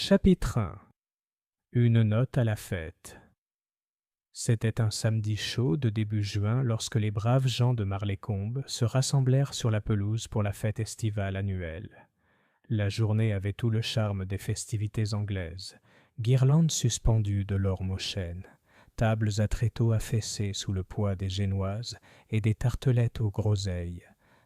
Chapitre 1. Une note à la fête. C'était un samedi chaud de début juin lorsque les braves gens de Marlécombe se rassemblèrent sur la pelouse pour la fête estivale annuelle. La journée avait tout le charme des festivités anglaises. Guirlandes suspendues de l'orme aux chênes, tables à tréteaux affaissés sous le poids des génoises et des tartelettes aux groseilles,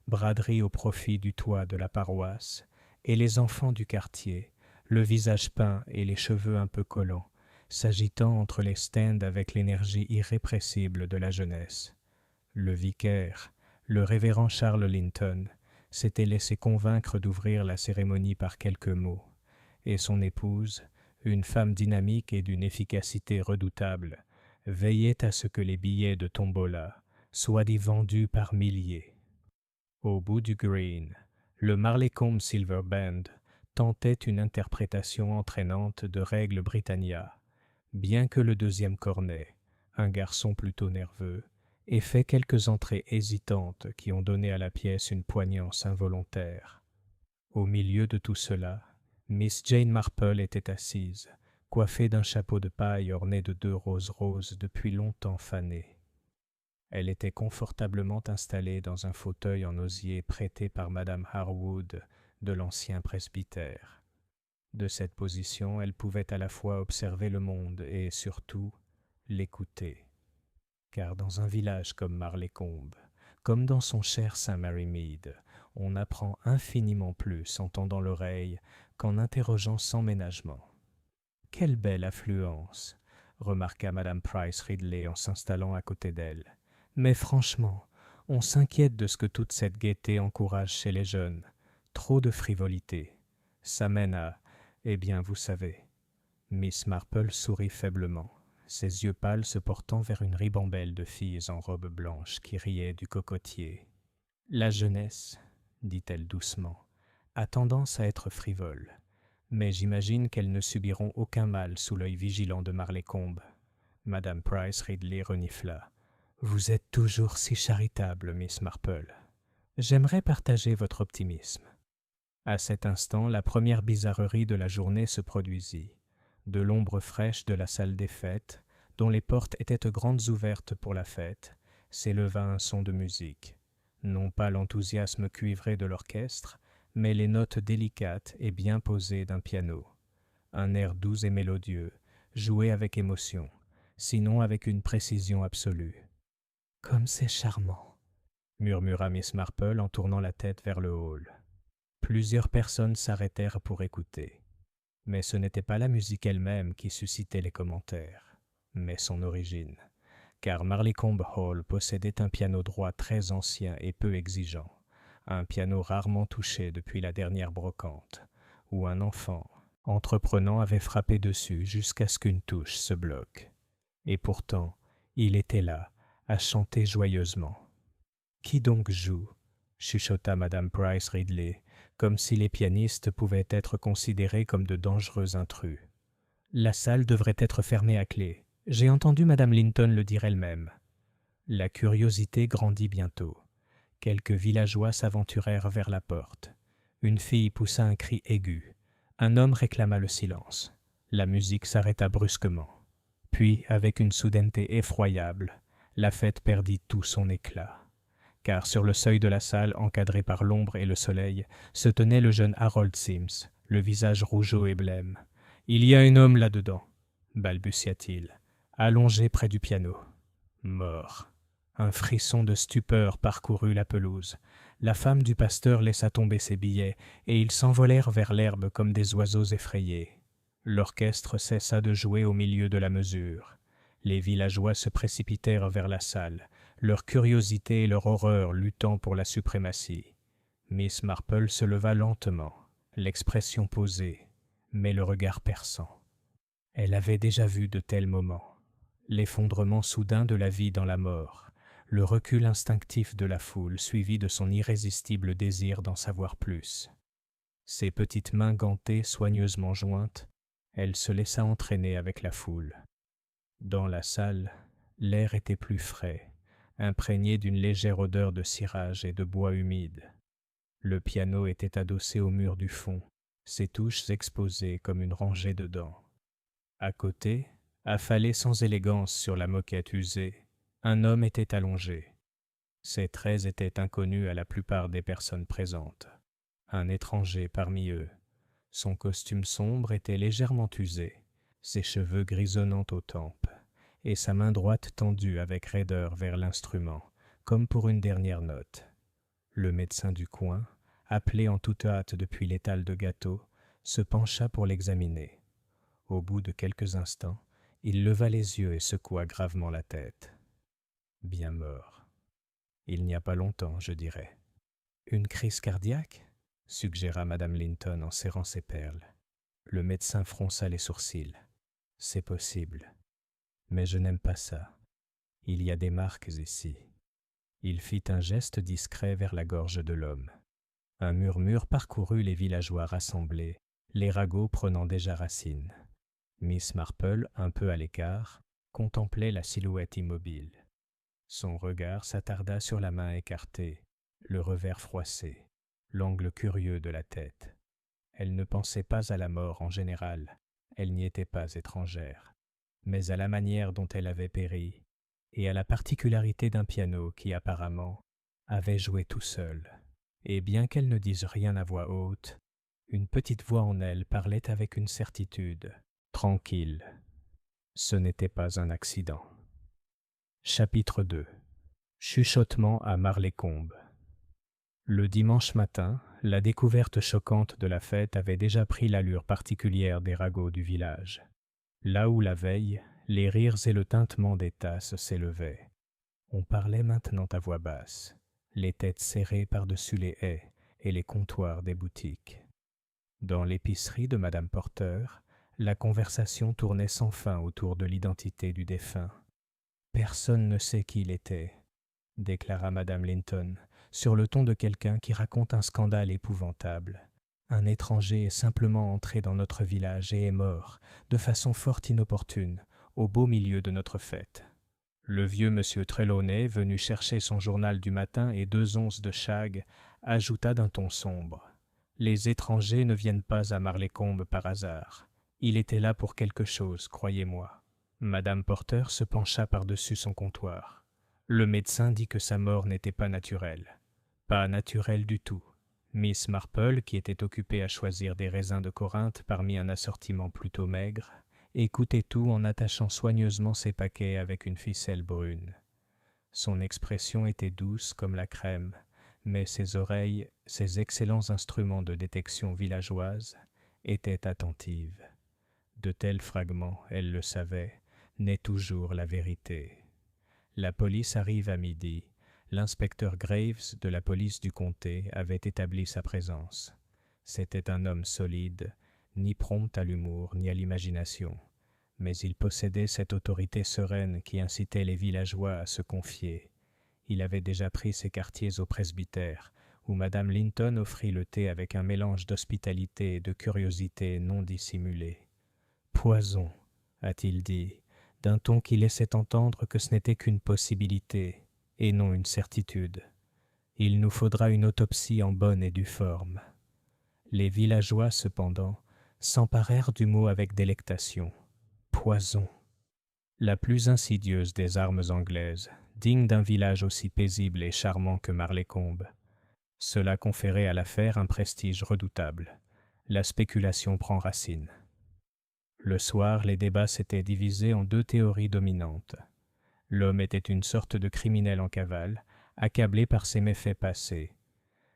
braderies au profit du toit de la paroisse, et les enfants du quartier, le visage peint et les cheveux un peu collants, s'agitant entre les stands avec l'énergie irrépressible de la jeunesse. Le vicaire, le révérend Charles Linton, s'était laissé convaincre d'ouvrir la cérémonie par quelques mots, et son épouse, une femme dynamique et d'une efficacité redoutable, veillait à ce que les billets de tombola soient vendus par milliers. Au bout du green, le Marlécombe Silver Band tentait une interprétation entraînante de Règle Britannia, bien que le deuxième cornet, un garçon plutôt nerveux, ait fait quelques entrées hésitantes qui ont donné à la pièce une poignance involontaire. Au milieu de tout cela, Miss Jane Marple était assise, coiffée d'un chapeau de paille orné de 2 roses roses depuis longtemps fanées. Elle était confortablement installée dans un fauteuil en osier prêté par Madame Harwood de l'ancien presbytère. De cette position, elle pouvait à la fois observer le monde et, surtout, l'écouter. Car dans un village comme Marlécombe, comme dans son cher Saint-Mary-Mead, on apprend infiniment plus en tendant l'oreille qu'en interrogeant sans ménagement. « Quelle belle affluence !» remarqua Madame Price Ridley en s'installant à côté d'elle. « Mais franchement, on s'inquiète de ce que toute cette gaieté encourage chez les jeunes. Trop de frivolité. Ça mène à... Eh bien, vous savez. » Miss Marple sourit faiblement, ses yeux pâles se portant vers une ribambelle de filles en robe blanche qui riaient du cocotier. « La jeunesse, dit-elle doucement, a tendance à être frivole, mais j'imagine qu'elles ne subiront aucun mal sous l'œil vigilant de Marlécombe. » Madame Price Ridley renifla. « Vous êtes toujours si charitable, Miss Marple. J'aimerais partager votre optimisme. » À cet instant, la première bizarrerie de la journée se produisit. De l'ombre fraîche de la salle des fêtes, dont les portes étaient grandes ouvertes pour la fête, s'éleva un son de musique. Non pas l'enthousiasme cuivré de l'orchestre, mais les notes délicates et bien posées d'un piano. Un air doux et mélodieux, joué avec émotion, sinon avec une précision absolue. « Comme c'est charmant !» murmura Miss Marple en tournant la tête vers le hall. Plusieurs personnes s'arrêtèrent pour écouter. Mais ce n'était pas la musique elle-même qui suscitait les commentaires, mais son origine, car Marlécombe Hall possédait un piano droit très ancien et peu exigeant, un piano rarement touché depuis la dernière brocante, où un enfant, entreprenant, avait frappé dessus jusqu'à ce qu'une touche se bloque. Et pourtant, il était là, à chanter joyeusement. « Qui donc joue ?» chuchota Madame Price Ridley, comme si les pianistes pouvaient être considérés comme de dangereux intrus. « La salle devrait être fermée à clé. J'ai entendu Madame Linton le dire elle-même. » La curiosité grandit bientôt. Quelques villageois s'aventurèrent vers la porte. Une fille poussa un cri aigu. Un homme réclama le silence. La musique s'arrêta brusquement. Puis, avec une soudaineté effroyable, la fête perdit tout son éclat. Car sur le seuil de la salle, encadré par l'ombre et le soleil, se tenait le jeune Harold Sims, le visage rougeaud et blême. « Il y a un homme là-dedans, » balbutia-t-il, allongé près du piano. Mort. Un frisson de stupeur parcourut la pelouse. La femme du pasteur laissa tomber ses billets, et ils s'envolèrent vers l'herbe comme des oiseaux effrayés. L'orchestre cessa de jouer au milieu de la mesure. Les villageois se précipitèrent vers la salle, leur curiosité et leur horreur luttant pour la suprématie. Miss Marple se leva lentement, l'expression posée, mais le regard perçant. Elle avait déjà vu de tels moments. L'effondrement soudain de la vie dans la mort, le recul instinctif de la foule suivi de son irrésistible désir d'en savoir plus. Ses petites mains gantées soigneusement jointes, elle se laissa entraîner avec la foule. Dans la salle, l'air était plus frais, imprégné d'une légère odeur de cirage et de bois humide. Le piano était adossé au mur du fond, ses touches exposées comme une rangée de dents. À côté, affalé sans élégance sur la moquette usée, un homme était allongé. Ses traits étaient inconnus à la plupart des personnes présentes. Un étranger parmi eux. Son costume sombre était légèrement usé, ses cheveux grisonnant aux tempes, et sa main droite tendue avec raideur vers l'instrument, comme pour une dernière note. Le médecin du coin, appelé en toute hâte depuis l'étal de gâteaux, se pencha pour l'examiner. Au bout de quelques instants, il leva les yeux et secoua gravement la tête. Bien mort. Il n'y a pas longtemps, je dirais. Une crise cardiaque ? Suggéra Madame Linton en serrant ses perles. Le médecin fronça les sourcils. C'est possible. Mais je n'aime pas ça. Il y a des marques ici. Il fit un geste discret vers la gorge de l'homme. Un murmure parcourut les villageois rassemblés, les ragots prenant déjà racine. Miss Marple, un peu à l'écart, contemplait la silhouette immobile. Son regard s'attarda sur la main écartée, le revers froissé, l'angle curieux de la tête. Elle ne pensait pas à la mort en général, elle n'y était pas étrangère, mais à la manière dont elle avait péri, et à la particularité d'un piano qui apparemment avait joué tout seul. Et bien qu'elle ne dise rien à voix haute, une petite voix en elle parlait avec une certitude, tranquille. Ce n'était pas un accident. Chapitre 2. Chuchotement à Marlécombe. Le dimanche matin, la découverte choquante de la fête avait déjà pris l'allure particulière des ragots du village. Là où la veille, les rires et le tintement des tasses s'élevaient. On parlait maintenant à voix basse, les têtes serrées par-dessus les haies et les comptoirs des boutiques. Dans l'épicerie de Madame Porter, la conversation tournait sans fin autour de l'identité du défunt. « Personne ne sait qui il était », déclara Madame Linton, sur le ton de quelqu'un qui raconte un scandale épouvantable. Un étranger est simplement entré dans notre village et est mort, de façon fort inopportune, au beau milieu de notre fête. Le vieux monsieur Trelawney, venu chercher son journal du matin et 2 onces de shag, ajouta d'un ton sombre. Les étrangers ne viennent pas à Marlécombe par hasard. Il était là pour quelque chose, croyez-moi. Madame Porter se pencha par-dessus son comptoir. Le médecin dit que sa mort n'était pas naturelle. Pas naturelle du tout. Miss Marple, qui était occupée à choisir des raisins de Corinthe parmi un assortiment plutôt maigre, écoutait tout en attachant soigneusement ses paquets avec une ficelle brune. Son expression était douce comme la crème, mais ses oreilles, ses excellents instruments de détection villageoise, étaient attentives. De tels fragments, elle le savait, n'est toujours la vérité. La police arrive à midi. L'inspecteur Graves de la police du comté avait établi sa présence. C'était un homme solide, ni prompt à l'humour ni à l'imagination, mais il possédait cette autorité sereine qui incitait les villageois à se confier. Il avait déjà pris ses quartiers au presbytère, où Madame Linton offrit le thé avec un mélange d'hospitalité et de curiosité non dissimulée. « Poison », a-t-il dit, d'un ton qui laissait entendre que ce n'était qu'une possibilité, et non une certitude. Il nous faudra une autopsie en bonne et due forme. Les villageois, cependant, s'emparèrent du mot avec délectation. Poison. La plus insidieuse des armes anglaises, digne d'un village aussi paisible et charmant que Marlécombe. Cela conférait à l'affaire un prestige redoutable. La spéculation prend racine. Le soir, les débats s'étaient divisés en 2 théories dominantes. L'homme était une sorte de criminel en cavale, accablé par ses méfaits passés.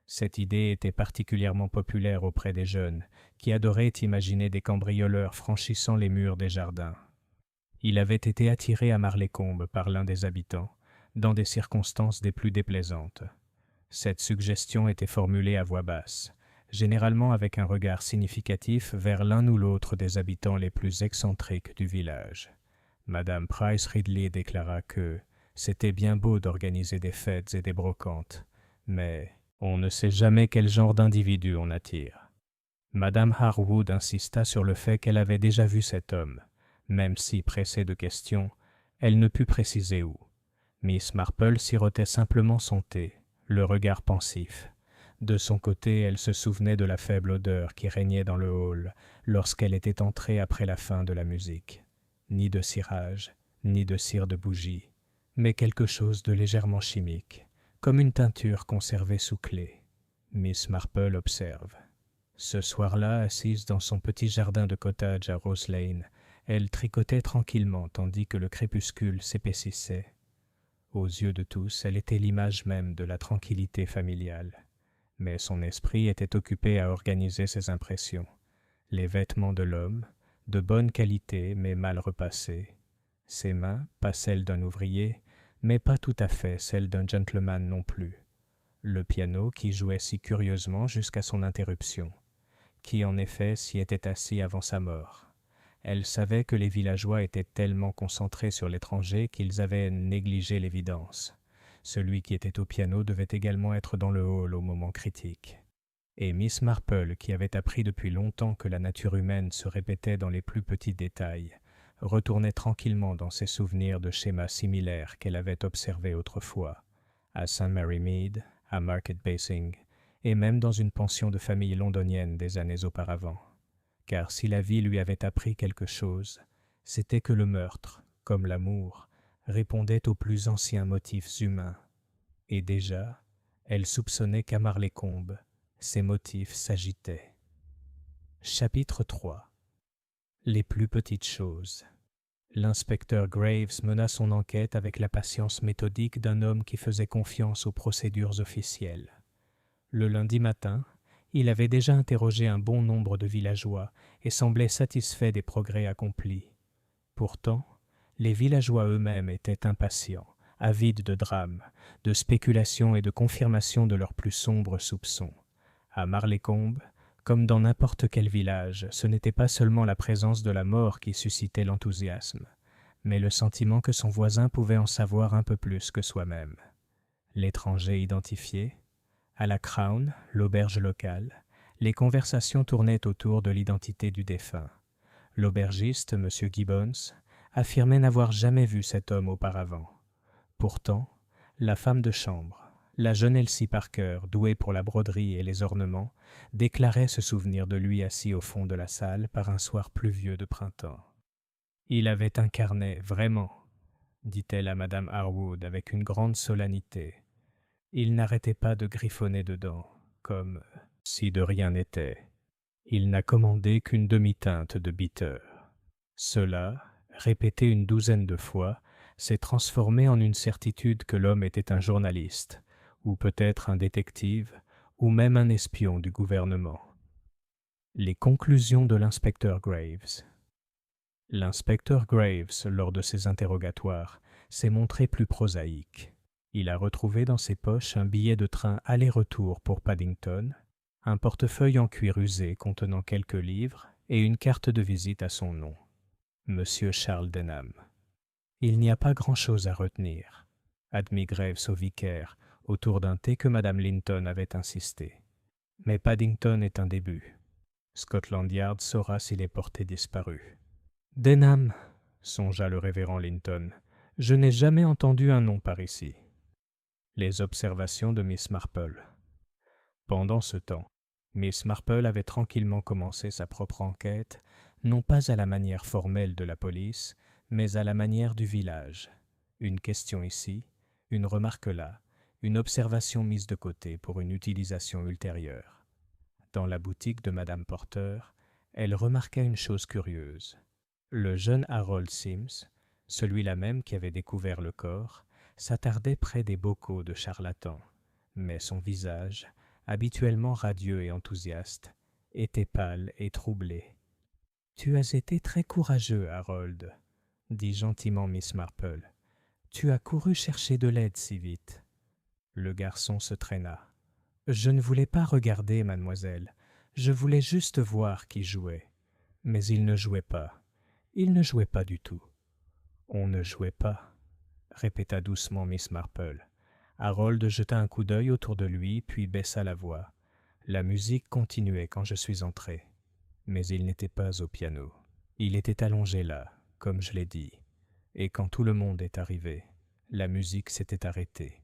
Cette idée était particulièrement populaire auprès des jeunes, qui adoraient imaginer des cambrioleurs franchissant les murs des jardins. Il avait été attiré à Marlécombe par l'un des habitants, dans des circonstances des plus déplaisantes. Cette suggestion était formulée à voix basse, généralement avec un regard significatif vers l'un ou l'autre des habitants les plus excentriques du village. Madame Price Ridley déclara que c'était bien beau d'organiser des fêtes et des brocantes, mais on ne sait jamais quel genre d'individu on attire. Madame Harwood insista sur le fait qu'elle avait déjà vu cet homme, même si, pressée de questions, elle ne put préciser où. Miss Marple sirotait simplement son thé, le regard pensif. De son côté, elle se souvenait de la faible odeur qui régnait dans le hall lorsqu'elle était entrée après la fin de la musique. Ni de cirage, ni de cire de bougie, mais quelque chose de légèrement chimique, comme une teinture conservée sous clé. Miss Marple observe. Ce soir-là, assise dans son petit jardin de cottage à Rose Lane, elle tricotait tranquillement tandis que le crépuscule s'épaississait. Aux yeux de tous, elle était l'image même de la tranquillité familiale. Mais son esprit était occupé à organiser ses impressions. Les vêtements de l'homme, de bonne qualité mais mal repassés. Ses mains, pas celles d'un ouvrier, mais pas tout à fait celles d'un gentleman non plus. Le piano qui jouait si curieusement jusqu'à son interruption. Qui en effet s'y était assis avant sa mort. Elle savait que les villageois étaient tellement concentrés sur l'étranger qu'ils avaient négligé l'évidence. Celui qui était au piano devait également être dans le hall au moment critique. Et Miss Marple, qui avait appris depuis longtemps que la nature humaine se répétait dans les plus petits détails, retournait tranquillement dans ses souvenirs de schémas similaires qu'elle avait observés autrefois, à St. Mary Mead, à Market Basing, et même dans une pension de famille londonienne des années auparavant. Car si la vie lui avait appris quelque chose, c'était que le meurtre, comme l'amour, répondait aux plus anciens motifs humains. Et déjà, elle soupçonnait qu'à Marlécombe, ces motifs s'agitaient. Chapitre 3. Les plus petites choses. L'inspecteur Graves mena son enquête avec la patience méthodique d'un homme qui faisait confiance aux procédures officielles. Le lundi matin, il avait déjà interrogé un bon nombre de villageois et semblait satisfait des progrès accomplis. Pourtant, les villageois eux-mêmes étaient impatients, avides de drames, de spéculations et de confirmation de leurs plus sombres soupçons. À Marlécombe, comme dans n'importe quel village, ce n'était pas seulement la présence de la mort qui suscitait l'enthousiasme, mais le sentiment que son voisin pouvait en savoir un peu plus que soi-même. L'étranger identifié, à la Crown, l'auberge locale, les conversations tournaient autour de l'identité du défunt. L'aubergiste, M. Gibbons, affirmait n'avoir jamais vu cet homme auparavant. Pourtant, la femme de chambre, la jeune Elsie Parker, douée pour la broderie et les ornements, déclarait se souvenir de lui assis au fond de la salle par un soir pluvieux de printemps. « Il avait un carnet, vraiment, » dit-elle à Madame Harwood avec une grande solennité. Il n'arrêtait pas de griffonner dedans, comme si de rien n'était. Il n'a commandé qu'une demi-teinte de bitter. Cela, répété une douzaine de fois, s'est transformé en une certitude que l'homme était un journaliste, ou peut-être un détective, ou même un espion du gouvernement. Les conclusions de l'inspecteur Graves. L'inspecteur Graves, lors de ses interrogatoires, s'est montré plus prosaïque. Il a retrouvé dans ses poches un billet de train aller-retour pour Paddington, un portefeuille en cuir usé contenant quelques livres et une carte de visite à son nom. Monsieur Charles Denham. Il n'y a pas grand-chose à retenir, admit Graves au vicaire, autour d'un thé que Madame Linton avait insisté. Mais Paddington est un début. Scotland Yard saura s'il est porté disparu. Denham, songea le révérend Linton, je n'ai jamais entendu un nom par ici. Les observations de Miss Marple. Pendant ce temps, Miss Marple avait tranquillement commencé sa propre enquête, non pas à la manière formelle de la police, mais à la manière du village. Une question ici, une remarque là, une observation mise de côté pour une utilisation ultérieure. Dans la boutique de Madame Porter, elle remarqua une chose curieuse. Le jeune Harold Sims, celui-là même qui avait découvert le corps, s'attardait près des bocaux de charlatan, mais son visage, habituellement radieux et enthousiaste, était pâle et troublé. « Tu as été très courageux, Harold, » dit gentiment Miss Marple. « Tu as couru chercher de l'aide si vite. » Le garçon se traîna. « Je ne voulais pas regarder, mademoiselle. Je voulais juste voir qui jouait. » Mais il ne jouait pas. Il ne jouait pas du tout. « On ne jouait pas, » répéta doucement Miss Marple. Harold jeta un coup d'œil autour de lui, puis baissa la voix. La musique continuait quand je suis entré. Mais il n'était pas au piano. Il était allongé là, comme je l'ai dit. Et quand tout le monde est arrivé, la musique s'était arrêtée.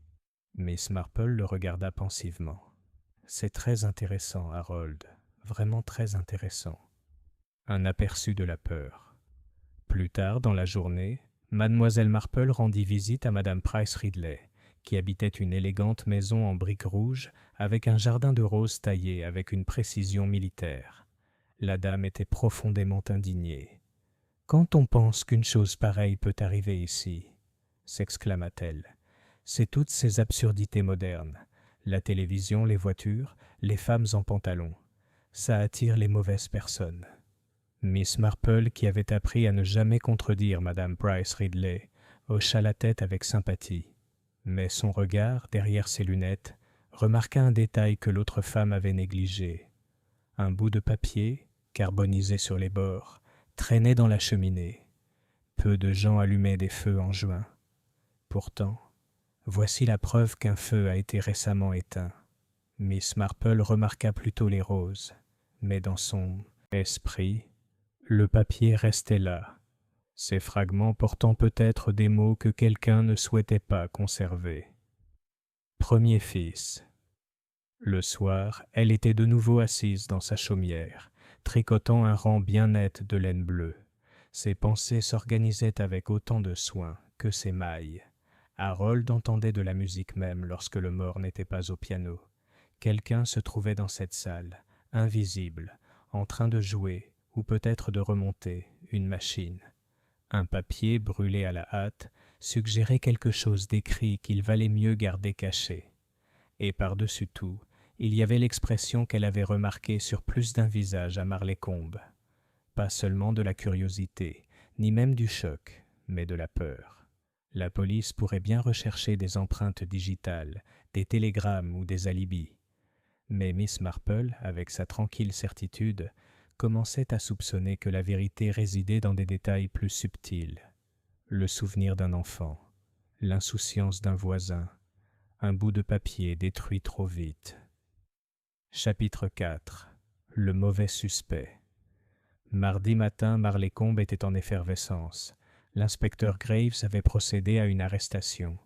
Miss Marple le regarda pensivement. « C'est très intéressant, Harold, vraiment très intéressant. Un aperçu de la peur. Plus tard dans la journée, mademoiselle Marple rendit visite à madame Price Ridley, qui habitait une élégante maison en briques rouges avec un jardin de roses taillé avec une précision militaire. La dame était profondément indignée. « Quand on pense qu'une chose pareille peut arriver ici, s'exclama-t-elle, c'est toutes ces absurdités modernes, la télévision, les voitures, les femmes en pantalon. Ça attire les mauvaises personnes. » Miss Marple, qui avait appris à ne jamais contredire madame Price Ridley, hocha la tête avec sympathie. Mais son regard, derrière ses lunettes, remarqua un détail que l'autre femme avait négligé. Un bout de papier, carbonisé sur les bords, traînait dans la cheminée. Peu de gens allumaient des feux en juin. Pourtant, voici la preuve qu'un feu a été récemment éteint. Miss Marple remarqua plutôt les roses, mais dans son esprit, le papier restait là, ces fragments portant peut-être des mots que quelqu'un ne souhaitait pas conserver. Premier fils. Le soir, elle était de nouveau assise dans sa chaumière, tricotant un rang bien net de laine bleue. Ses pensées s'organisaient avec autant de soin que ses mailles. Harold entendait de la musique même lorsque le mort n'était pas au piano. Quelqu'un se trouvait dans cette salle, invisible, en train de jouer, ou peut-être de remonter, une machine. Un papier brûlé à la hâte suggérait quelque chose d'écrit qu'il valait mieux garder caché. Et par-dessus tout, il y avait l'expression qu'elle avait remarquée sur plus d'un visage à Marleycombe. Pas seulement de la curiosité, ni même du choc, mais de la peur. La police pourrait bien rechercher des empreintes digitales, des télégrammes ou des alibis. Mais Miss Marple, avec sa tranquille certitude, commençait à soupçonner que la vérité résidait dans des détails plus subtils. Le souvenir d'un enfant, l'insouciance d'un voisin, un bout de papier détruit trop vite. Chapitre 4. Le mauvais suspect. Mardi matin, Marleycombe était en effervescence. L'inspecteur Graves avait procédé à une arrestation.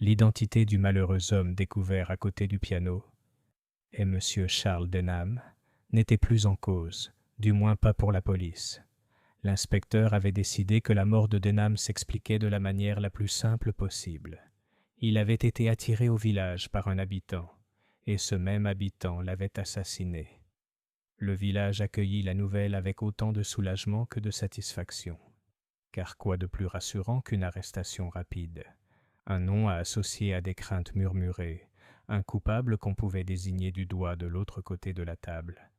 L'identité du malheureux homme découvert à côté du piano, et M. Charles Denham, n'était plus en cause, du moins pas pour la police. L'inspecteur avait décidé que la mort de Denham s'expliquait de la manière la plus simple possible. Il avait été attiré au village par un habitant, et ce même habitant l'avait assassiné. Le village accueillit la nouvelle avec autant de soulagement que de satisfaction. Car quoi de plus rassurant qu'une arrestation rapide? Un nom à associer à des craintes murmurées, un coupable qu'on pouvait désigner du doigt de l'autre côté de la table.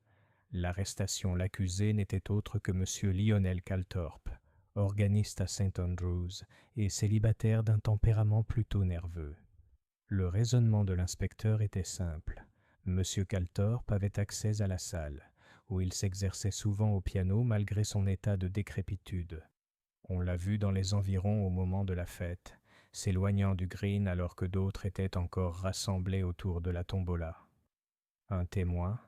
L'arrestation l'accusé n'était autre que M. Lionel Calthorpe, organiste à St. Andrews et célibataire d'un tempérament plutôt nerveux. Le raisonnement de l'inspecteur était simple. M. Calthorpe avait accès à la salle, où il s'exerçait souvent au piano malgré son état de décrépitude. On l'a vu dans les environs au moment de la fête, s'éloignant du green alors que d'autres étaient encore rassemblés autour de la tombola. Un témoin,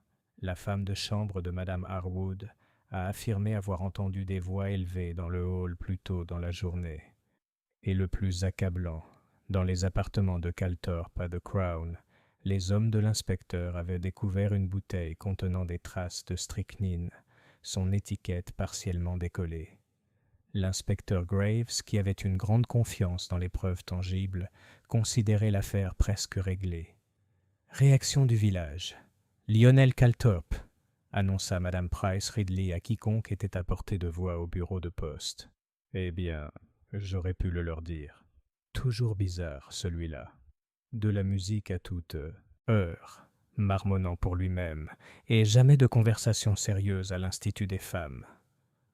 la femme de chambre de Madame Harwood, a affirmé avoir entendu des voix élevées dans le hall plus tôt dans la journée. Et le plus accablant, dans les appartements de Calthorpe à The Crown, les hommes de l'inspecteur avaient découvert une bouteille contenant des traces de strychnine, son étiquette partiellement décollée. L'inspecteur Graves, qui avait une grande confiance dans les preuves tangibles, considérait l'affaire presque réglée. Réaction du village. « Lionel Calthorpe !» annonça Madame Price Ridley à quiconque était à portée de voix au bureau de poste. « Eh bien, j'aurais pu le leur dire. Toujours bizarre, celui-là. De la musique à toute heure, marmonnant pour lui-même, et jamais de conversation sérieuse à l'Institut des femmes. »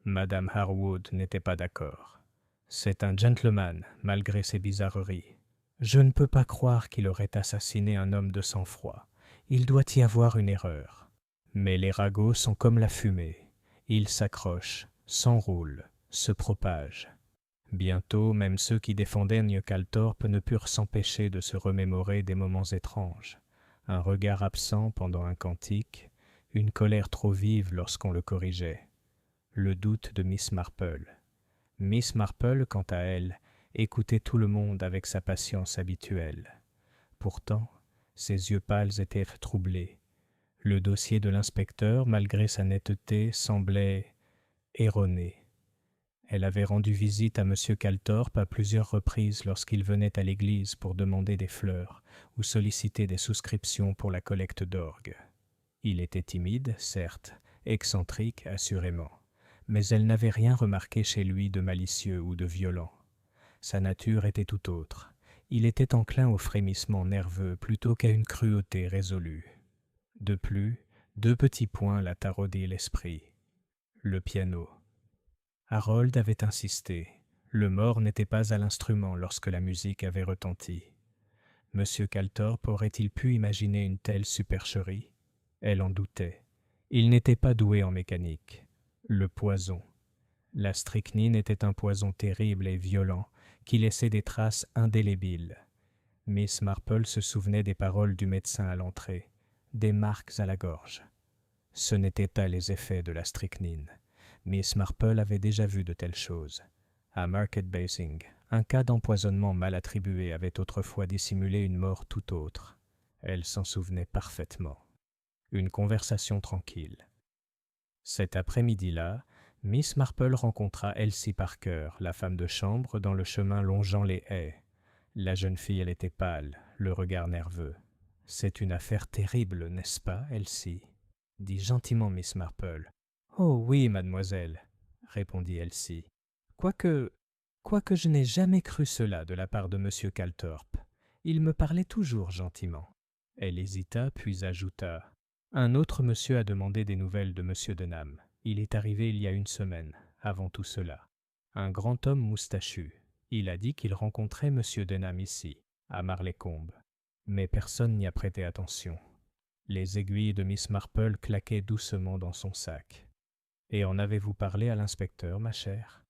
Madame Harwood n'était pas d'accord. « C'est un gentleman, malgré ses bizarreries. Je ne peux pas croire qu'il aurait assassiné un homme de sang-froid. Il doit y avoir une erreur. Mais les ragots sont comme la fumée. Ils s'accrochent, s'enroulent, se propagent. » Bientôt, même ceux qui défendaient New Calthorpe ne purent s'empêcher de se remémorer des moments étranges. Un regard absent pendant un cantique, une colère trop vive lorsqu'on le corrigeait. Le doute de Miss Marple. Miss Marple, quant à elle, écoutait tout le monde avec sa patience habituelle. Pourtant, ses yeux pâles étaient troublés, Le dossier de l'inspecteur, malgré sa netteté, semblait erroné. Elle avait rendu visite à M. Calthorpe à plusieurs reprises lorsqu'il venait à l'église pour demander des fleurs ou solliciter des souscriptions pour la collecte d'orgue. Il était timide, certes, excentrique, assurément, mais elle n'avait rien remarqué chez lui de malicieux ou de violent. Sa nature était tout autre. Il était enclin au frémissement nerveux plutôt qu'à une cruauté résolue. De plus, 2 petits points la taraudaient l'esprit. Le piano. Harold avait insisté. Le mort n'était pas à l'instrument lorsque la musique avait retenti. M. Calthorpe aurait-il pu imaginer une telle supercherie? Elle en doutait. Il n'était pas doué en mécanique. Le poison. La strychnine était un poison terrible et violent qui laissait des traces indélébiles. Miss Marple se souvenait des paroles du médecin à l'entrée, des marques à la gorge. Ce n'étaient pas les effets de la strychnine. Miss Marple avait déjà vu de telles choses. À Market Basing, un cas d'empoisonnement mal attribué avait autrefois dissimulé une mort tout autre. Elle s'en souvenait parfaitement. Une conversation tranquille. Cet après-midi-là, Miss Marple rencontra Elsie Parker, la femme de chambre, dans le chemin longeant les haies. La jeune fille, elle était pâle, le regard nerveux. « C'est une affaire terrible, n'est-ce pas, Elsie ?» dit gentiment Miss Marple. « Oh oui, mademoiselle, » répondit Elsie. « Quoique je n'ai jamais cru cela de la part de M. Calthorpe. Il me parlait toujours gentiment. » Elle hésita, puis ajouta. « Un autre monsieur a demandé des nouvelles de M. Denham. Il est arrivé il y a 1 semaine, avant tout cela. Un grand homme moustachu. Il a dit qu'il rencontrait M. Denham ici, à Marleycombe. Mais personne n'y a prêté attention. » Les aiguilles de Miss Marple claquaient doucement dans son sac. « Et en avez-vous parlé à l'inspecteur, ma chère ?»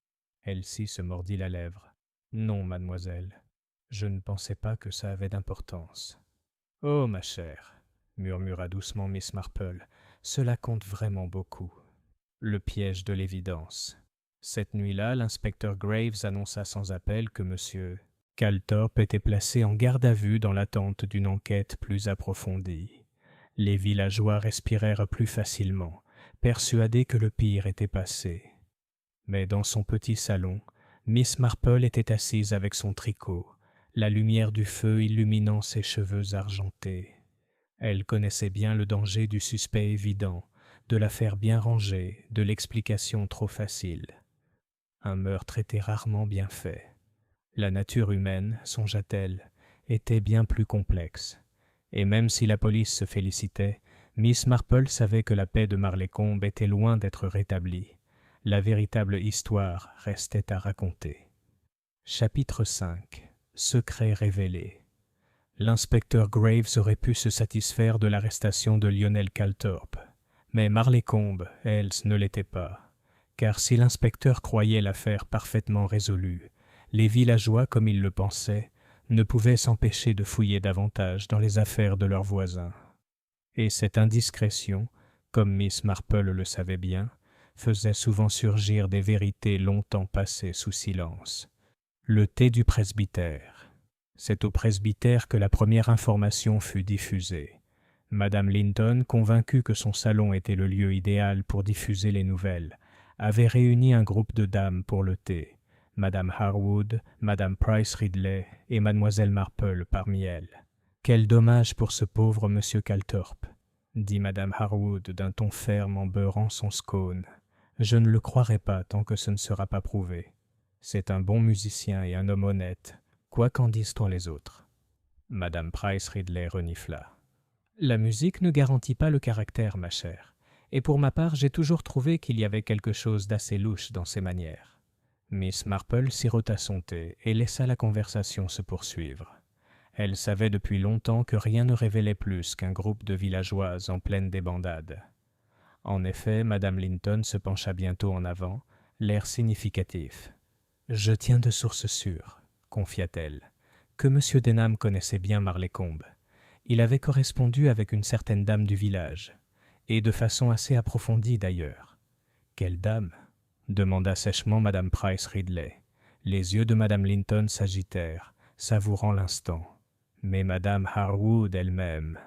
Elsie se mordit la lèvre. « Non, mademoiselle. Je ne pensais pas que ça avait d'importance. »« Oh, ma chère, » murmura doucement Miss Marple, « cela compte vraiment beaucoup. » Le piège de l'évidence. Cette nuit-là, l'inspecteur Graves annonça sans appel que M. Calthorpe était placé en garde à vue dans l'attente d'une enquête plus approfondie. Les villageois respirèrent plus facilement, persuadés que le pire était passé. Mais dans son petit salon, Miss Marple était assise avec son tricot, la lumière du feu illuminant ses cheveux argentés. Elle connaissait bien le danger du suspect évident, de l'affaire bien rangée, de l'explication trop facile. Un meurtre était rarement bien fait. La nature humaine, songea-t-elle, était bien plus complexe. Et même si la police se félicitait, Miss Marple savait que la paix de Marleycombe était loin d'être rétablie. La véritable histoire restait à raconter. Chapitre 5. Secret révélé. L'inspecteur Graves aurait pu se satisfaire de l'arrestation de Lionel Calthorpe, mais Marleycombe, elle, ne l'était pas. Car si l'inspecteur croyait l'affaire parfaitement résolue, les villageois, comme ils le pensaient, ne pouvaient s'empêcher de fouiller davantage dans les affaires de leurs voisins. Et cette indiscrétion, comme Miss Marple le savait bien, faisait souvent surgir des vérités longtemps passées sous silence. Le thé du presbytère. C'est au presbytère que la première information fut diffusée. Madame Linton, convaincue que son salon était le lieu idéal pour diffuser les nouvelles, avait réuni un groupe de dames pour le thé. Madame Harwood, Madame Price Ridley et Mademoiselle Marple parmi elles. « Quel dommage pour ce pauvre Monsieur Calthorpe !» dit Madame Harwood d'un ton ferme en beurrant son scone. « Je ne le croirai pas tant que ce ne sera pas prouvé. C'est un bon musicien et un homme honnête, quoi qu'en disent-on les autres. » Madame Price Ridley renifla. « La musique ne garantit pas le caractère, ma chère, et pour ma part j'ai toujours trouvé qu'il y avait quelque chose d'assez louche dans ses manières. » Miss Marple sirota son thé et laissa la conversation se poursuivre. Elle savait depuis longtemps que rien ne révélait plus qu'un groupe de villageoises en pleine débandade. En effet, Madame Linton se pencha bientôt en avant, l'air significatif. « Je tiens de source sûre, » confia-t-elle, « que M. Denham connaissait bien Marleycombe. Il avait correspondu avec une certaine dame du village, et de façon assez approfondie d'ailleurs. »« Quelle dame ?» demanda sèchement Madame Price Ridley. Les yeux de Madame Linton s'agitèrent, savourant l'instant. Mais Madame Harwood elle-même...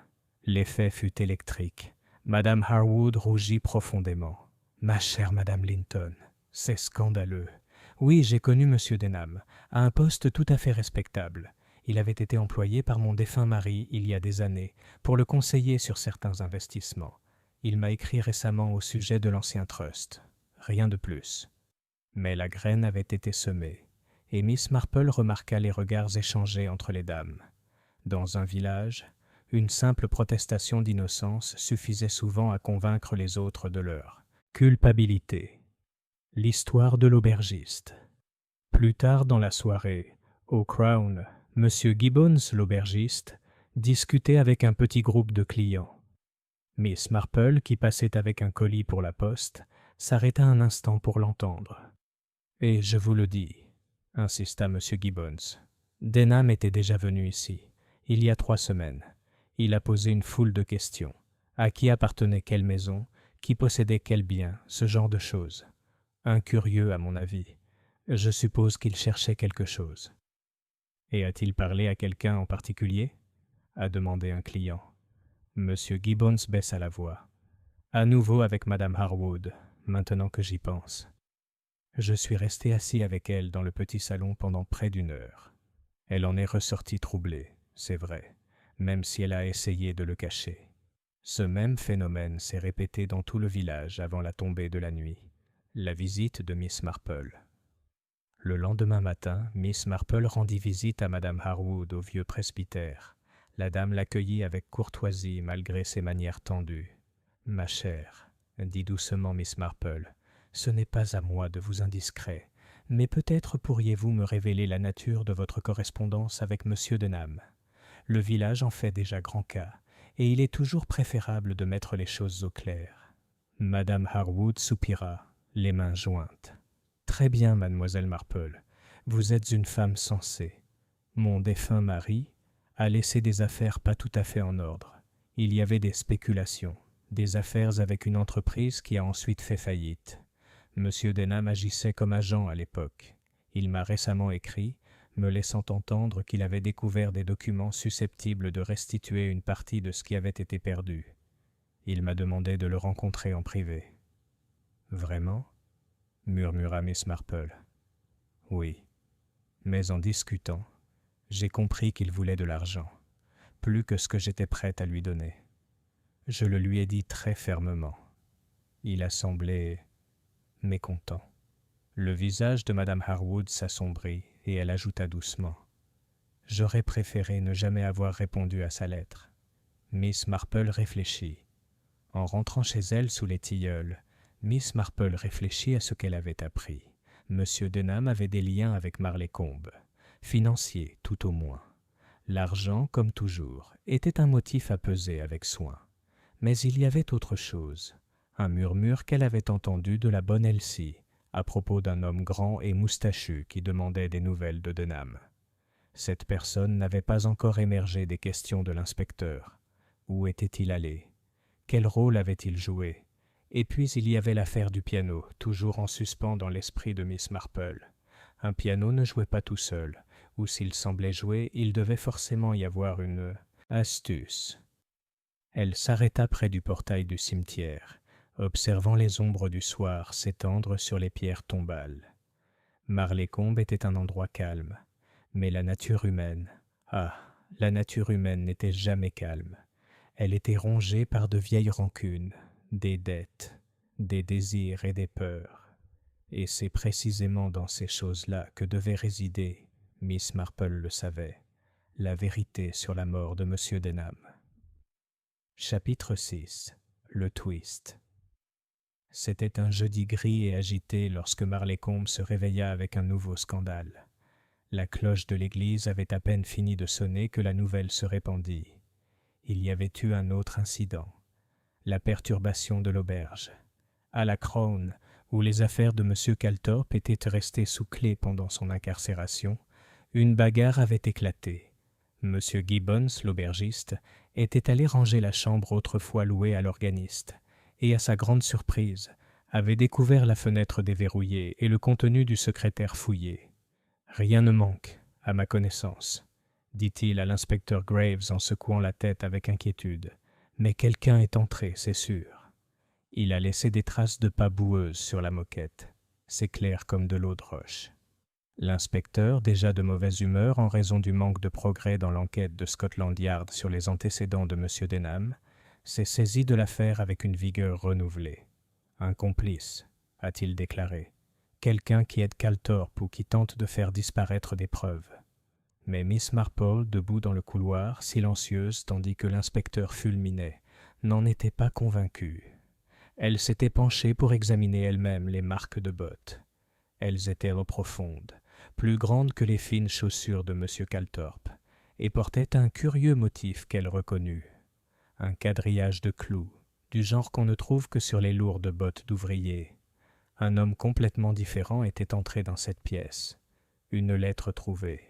L'effet fut électrique. Madame Harwood rougit profondément. « Ma chère Madame Linton, c'est scandaleux. Oui, j'ai connu M. Denham, à un poste tout à fait respectable. Il avait été employé par mon défunt mari il y a des années pour le conseiller sur certains investissements. Il m'a écrit récemment au sujet de l'ancien trust. Rien de plus. » Mais la graine avait été semée, et Miss Marple remarqua les regards échangés entre les dames. Dans un village, une simple protestation d'innocence suffisait souvent à convaincre les autres de leur culpabilité. L'histoire de l'aubergiste. Plus tard dans la soirée, au Crown, M. Gibbons, l'aubergiste, discutait avec un petit groupe de clients. Miss Marple, qui passait avec un colis pour la poste, s'arrêta un instant pour l'entendre. « Et je vous le dis, » insista M. Gibbons, « Denham était déjà venu ici, il y a 3 semaines. Il a posé une foule de questions. À qui appartenait quelle maison, qui possédait quel bien, ce genre de choses. Un curieux, à mon avis. Je suppose qu'il cherchait quelque chose. »« Et a-t-il parlé à quelqu'un en particulier ?» a demandé un client. M. Gibbons baissa la voix. « À nouveau avec Madame Harwood, maintenant que j'y pense. Je suis resté assis avec elle dans le petit salon pendant près d'1 heure. Elle en est ressortie troublée, c'est vrai, même si elle a essayé de le cacher. Ce même phénomène s'est répété dans tout le village avant la tombée de la nuit. La visite de Miss Marple. Le lendemain matin, Miss Marple rendit visite à Madame Harwood au vieux presbytère. La dame l'accueillit avec courtoisie malgré ses manières tendues. « Ma chère, » dit doucement Miss Marple, « ce n'est pas à moi de vous indiscret, mais peut-être pourriez-vous me révéler la nature de votre correspondance avec M. Denham. Le village en fait déjà grand cas, et il est toujours préférable de mettre les choses au clair. » Madame Harwood soupira, les mains jointes. « Très bien, mademoiselle Marple, vous êtes une femme sensée. Mon défunt mari a laissé des affaires pas tout à fait en ordre. Il y avait des spéculations, des affaires avec une entreprise qui a ensuite fait faillite. Monsieur Denham agissait comme agent à l'époque. Il m'a récemment écrit, me laissant entendre qu'il avait découvert des documents susceptibles de restituer une partie de ce qui avait été perdu. Il m'a demandé de le rencontrer en privé. »« Vraiment ?» murmura Miss Marple. « Oui. Mais en discutant, j'ai compris qu'il voulait de l'argent, plus que ce que j'étais prête à lui donner. Je le lui ai dit très fermement. Il a semblé mécontent. » Le visage de Madame Harwood s'assombrit et elle ajouta doucement. « J'aurais préféré ne jamais avoir répondu à sa lettre. » Miss Marple réfléchit. En rentrant chez elle sous les tilleuls, Miss Marple réfléchit à ce qu'elle avait appris. Monsieur Denham avait des liens avec Marleycombe, financiers tout au moins. L'argent, comme toujours, était un motif à peser avec soin. Mais il y avait autre chose, un murmure qu'elle avait entendu de la bonne Elsie, à propos d'un homme grand et moustachu qui demandait des nouvelles de Denham. Cette personne n'avait pas encore émergé des questions de l'inspecteur. Où était-il allé? Quel rôle avait-il joué? Et puis il y avait l'affaire du piano, toujours en suspens dans l'esprit de Miss Marple. Un piano ne jouait pas tout seul, ou s'il semblait jouer, il devait forcément y avoir une astuce. Elle s'arrêta près du portail du cimetière, observant les ombres du soir s'étendre sur les pierres tombales. Marleycombe était un endroit calme, mais la nature humaine, la nature humaine n'était jamais calme. Elle était rongée par de vieilles rancunes, des dettes, des désirs et des peurs. Et c'est précisément dans ces choses-là que devait résider, Miss Marple le savait, la vérité sur la mort de M. Denham. Chapitre 6. Le twist. C'était un jeudi gris et agité lorsque Marleycombe se réveilla avec un nouveau scandale. La cloche de l'église avait à peine fini de sonner que la nouvelle se répandit. Il y avait eu un autre incident, la perturbation de l'auberge. À la Crown, où les affaires de M. Calthorpe étaient restées sous clé pendant son incarcération, une bagarre avait éclaté. M. Gibbons, l'aubergiste, était allé ranger la chambre autrefois louée à l'organiste, et à sa grande surprise, avait découvert la fenêtre déverrouillée et le contenu du secrétaire fouillé. « Rien ne manque, à ma connaissance, » dit-il à l'inspecteur Graves en secouant la tête avec inquiétude. « Mais quelqu'un est entré, c'est sûr. Il a laissé des traces de pas boueuses sur la moquette. C'est clair comme de l'eau de roche. L'inspecteur, déjà de mauvaise humeur en raison du manque de progrès dans l'enquête de Scotland Yard sur les antécédents de M. Denham, s'est saisi de l'affaire avec une vigueur renouvelée. Un complice, a-t-il déclaré. Quelqu'un qui aide Calthorpe ou qui tente de faire disparaître des preuves. Mais Miss Marple, debout dans le couloir, silencieuse tandis que l'inspecteur fulminait, n'en était pas convaincue. Elle s'était penchée pour examiner elle-même les marques de bottes. Elles étaient profondes, plus grandes que les fines chaussures de M. Calthorpe, et portaient un curieux motif qu'elle reconnut. Un quadrillage de clous, du genre qu'on ne trouve que sur les lourdes bottes d'ouvrier. Un homme complètement différent était entré dans cette pièce. Une lettre trouvée.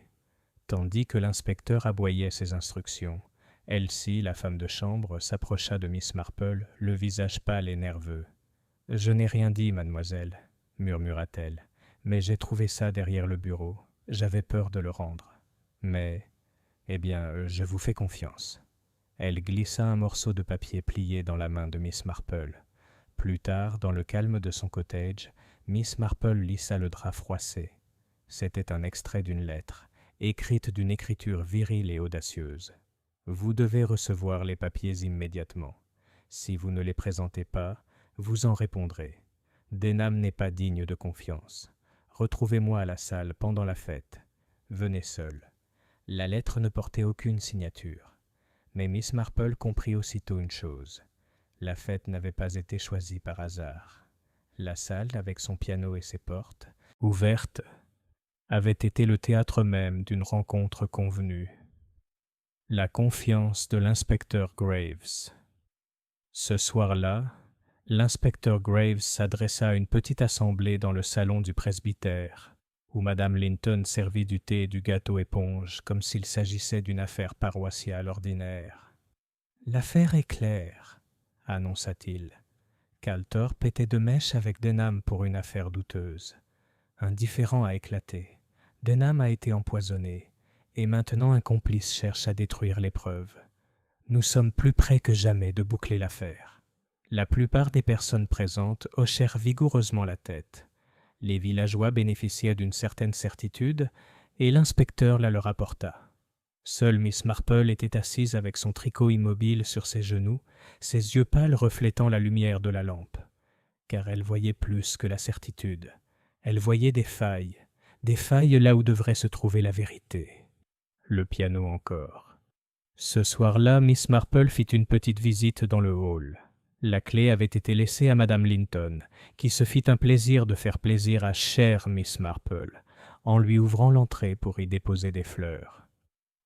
Tandis que l'inspecteur aboyait ses instructions, Elsie, la femme de chambre, s'approcha de Miss Marple, le visage pâle et nerveux. « Je n'ai rien dit, mademoiselle, » murmura-t-elle, « mais j'ai trouvé ça derrière le bureau. J'avais peur de le rendre. Mais, eh bien, je vous fais confiance. » Elle glissa un morceau de papier plié dans la main de Miss Marple. Plus tard, dans le calme de son cottage, Miss Marple lissa le drap froissé. C'était un extrait d'une lettre, écrite d'une écriture virile et audacieuse. « Vous devez recevoir les papiers immédiatement. Si vous ne les présentez pas, vous en répondrez. Denham n'est pas digne de confiance. Retrouvez-moi à la salle pendant la fête. Venez seul. » La lettre ne portait aucune signature. Mais Miss Marple comprit aussitôt une chose. La fête n'avait pas été choisie par hasard. La salle, avec son piano et ses portes, ouvertes, avait été le théâtre même d'une rencontre convenue. La confiance de l'inspecteur Graves. Ce soir-là, l'inspecteur Graves s'adressa à une petite assemblée dans le salon du presbytère, où Madame Linton servit du thé et du gâteau éponge comme s'il s'agissait d'une affaire paroissiale ordinaire. « L'affaire est claire, » annonça-t-il. Calthorpe était de mèche avec Denham pour une affaire douteuse. Un différend a éclaté. Denham a été empoisonné, et maintenant un complice cherche à détruire les preuves. Nous sommes plus près que jamais de boucler l'affaire. La plupart des personnes présentes hochèrent vigoureusement la tête. Les villageois bénéficiaient d'une certaine certitude, et l'inspecteur la leur apporta. Seule Miss Marple était assise avec son tricot immobile sur ses genoux, ses yeux pâles reflétant la lumière de la lampe. Car elle voyait plus que la certitude. Elle voyait des failles là où devrait se trouver la vérité. Le piano encore. Ce soir-là, Miss Marple fit une petite visite dans le hall. La clé avait été laissée à Madame Linton, qui se fit un plaisir de faire plaisir à chère Miss Marple, en lui ouvrant l'entrée pour y déposer des fleurs.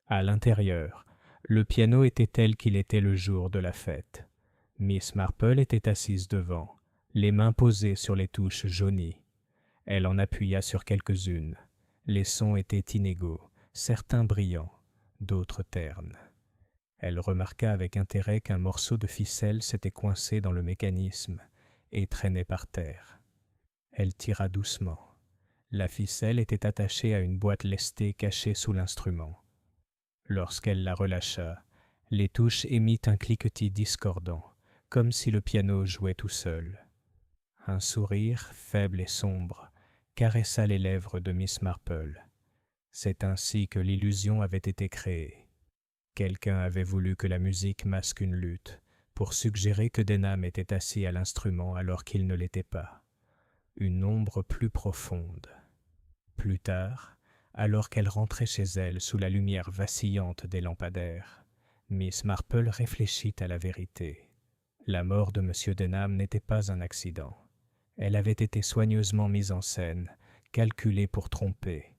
À l'intérieur, le piano était tel qu'il était le jour de la fête. Miss Marple était assise devant, les mains posées sur les touches jaunies. Elle en appuya sur quelques-unes. Les sons étaient inégaux, certains brillants, d'autres ternes. Elle remarqua avec intérêt qu'un morceau de ficelle s'était coincé dans le mécanisme et traînait par terre. Elle tira doucement. La ficelle était attachée à une boîte lestée cachée sous l'instrument. Lorsqu'elle la relâcha, les touches émirent un cliquetis discordant, comme si le piano jouait tout seul. Un sourire, faible et sombre, caressa les lèvres de Miss Marple. C'est ainsi que l'illusion avait été créée. Quelqu'un avait voulu que la musique masque une lutte, pour suggérer que Denham était assis à l'instrument alors qu'il ne l'était pas. Une ombre plus profonde. Plus tard, alors qu'elle rentrait chez elle sous la lumière vacillante des lampadaires, Miss Marple réfléchit à la vérité. La mort de M. Denham n'était pas un accident. Elle avait été soigneusement mise en scène, calculée pour tromper.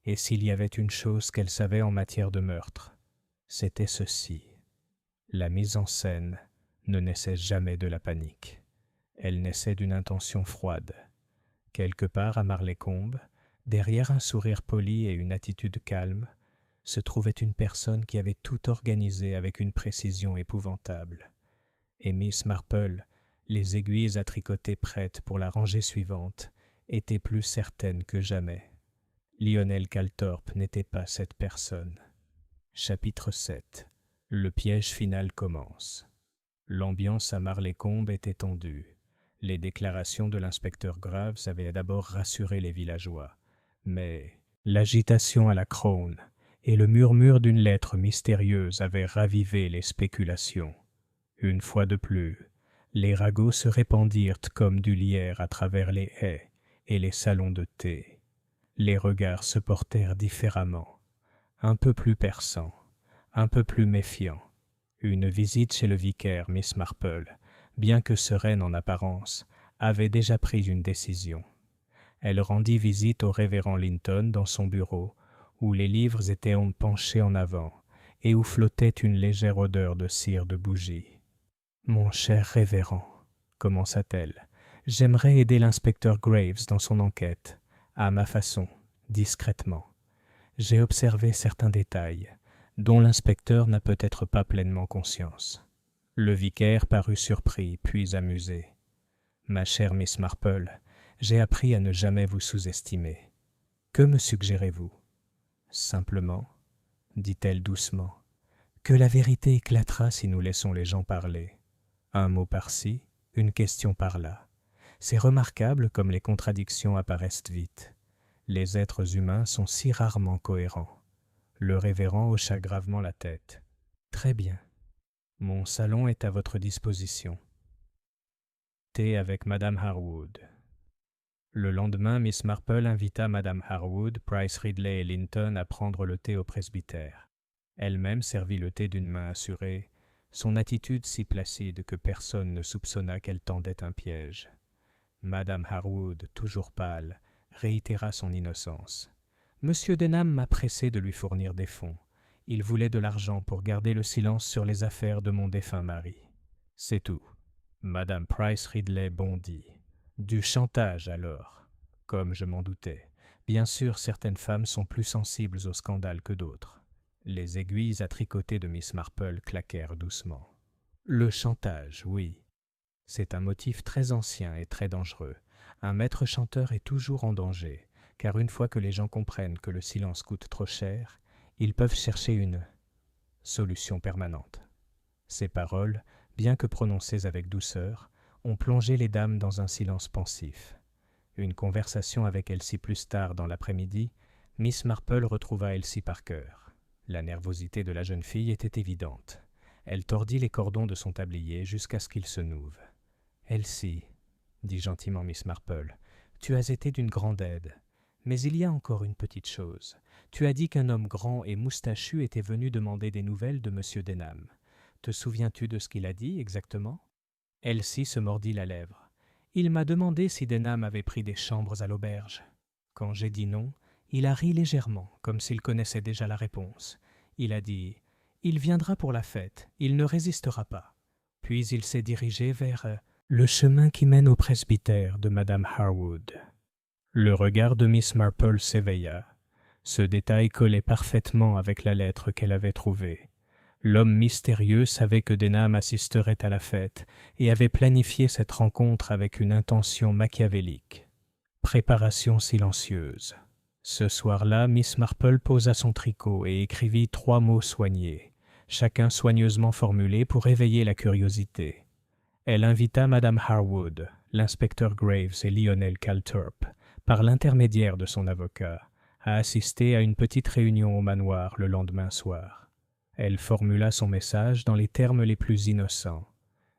Et s'il y avait une chose qu'elle savait en matière de meurtre, c'était ceci. La mise en scène ne naissait jamais de la panique. Elle naissait d'une intention froide. Quelque part à Marlécombe, derrière un sourire poli et une attitude calme, se trouvait une personne qui avait tout organisé avec une précision épouvantable. Et Miss Marple, les aiguilles à tricoter prêtes pour la rangée suivante, était plus certaine que jamais. Lionel Calthorpe n'était pas cette personne. Chapitre 7. Le piège final commence. L'ambiance à Marlécombe était tendue. Les déclarations de l'inspecteur Graves avaient d'abord rassuré les villageois, mais l'agitation à la Crown et le murmure d'une lettre mystérieuse avaient ravivé les spéculations. Une fois de plus, les ragots se répandirent comme du lierre à travers les haies et les salons de thé. Les regards se portèrent différemment, un peu plus perçants, un peu plus méfiants. Une visite chez le vicaire, Miss Marple, bien que sereine en apparence, avait déjà pris une décision. Elle rendit visite au révérend Linton dans son bureau, où les livres étaient penchés en avant et où flottait une légère odeur de cire de bougie. « Mon cher révérend, commença-t-elle, j'aimerais aider l'inspecteur Graves dans son enquête, à ma façon, discrètement. J'ai observé certains détails, dont l'inspecteur n'a peut-être pas pleinement conscience. » Le vicaire parut surpris, puis amusé. « Ma chère Miss Marple, j'ai appris à ne jamais vous sous-estimer. Que me suggérez-vous ?»« Simplement, dit-elle doucement, que la vérité éclatera si nous laissons les gens parler. Un mot par-ci, une question par-là. C'est remarquable comme les contradictions apparaissent vite. Les êtres humains sont si rarement cohérents. » Le révérend hocha gravement la tête. « Très bien. Mon salon est à votre disposition. » Thé avec Madame Harwood. Le lendemain, Miss Marple invita Madame Harwood, Price Ridley et Linton à prendre le thé au presbytère. Elle-même servit le thé d'une main assurée, son attitude si placide que personne ne soupçonna qu'elle tendait un piège. Madame Harwood, toujours pâle, réitéra son innocence. « Monsieur Denham m'a pressé de lui fournir des fonds. Il voulait de l'argent pour garder le silence sur les affaires de mon défunt mari. C'est tout. » Madame Price Ridley bondit. « Du chantage, alors. Comme je m'en doutais. Bien sûr, certaines femmes sont plus sensibles au scandale que d'autres. » Les aiguilles à tricoter de Miss Marple claquèrent doucement. « Le chantage, oui. C'est un motif très ancien et très dangereux. Un maître chanteur est toujours en danger, car une fois que les gens comprennent que le silence coûte trop cher, ils peuvent chercher une solution permanente. » Ces paroles, bien que prononcées avec douceur, ont plongé les dames dans un silence pensif. Une conversation avec Elsie plus tard dans l'après-midi, Miss Marple retrouva Elsie Parker. La nervosité de la jeune fille était évidente. Elle tordit les cordons de son tablier jusqu'à ce qu'ils se nouent. « Elsie, dit gentiment Miss Marple, tu as été d'une grande aide. Mais il y a encore une petite chose. Tu as dit qu'un homme grand et moustachu était venu demander des nouvelles de M. Denham. Te souviens-tu de ce qu'il a dit exactement ?» Elsie se mordit la lèvre. « Il m'a demandé si Denham avait pris des chambres à l'auberge. Quand j'ai dit non, il a ri légèrement, comme s'il connaissait déjà la réponse. Il a dit « Il viendra pour la fête, il ne résistera pas. » Puis il s'est dirigé vers le chemin qui mène au presbytère de Madame Harwood. Le regard de Miss Marple s'éveilla. Ce détail collait parfaitement avec la lettre qu'elle avait trouvée. L'homme mystérieux savait que Denham assisterait à la fête et avait planifié cette rencontre avec une intention machiavélique. Préparation silencieuse. Ce soir-là, Miss Marple posa son tricot et écrivit 3 mots soignés, chacun soigneusement formulé pour éveiller la curiosité. Elle invita Madame Harwood, l'inspecteur Graves et Lionel Calthorpe, par l'intermédiaire de son avocat, à assister à une petite réunion au manoir le lendemain soir. Elle formula son message dans les termes les plus innocents,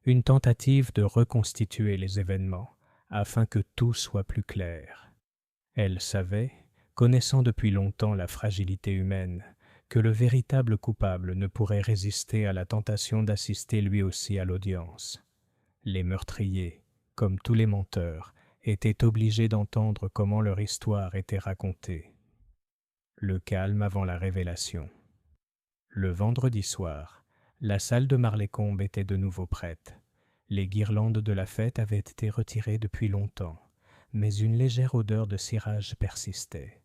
une tentative de reconstituer les événements, afin que tout soit plus clair. Elle savait, connaissant depuis longtemps la fragilité humaine, que le véritable coupable ne pourrait résister à la tentation d'assister lui aussi à l'audience. Les meurtriers, comme tous les menteurs, étaient obligés d'entendre comment leur histoire était racontée. Le calme avant la révélation. Le vendredi soir, la salle de Marlécombe était de nouveau prête. Les guirlandes de la fête avaient été retirées depuis longtemps, mais une légère odeur de cirage persistait.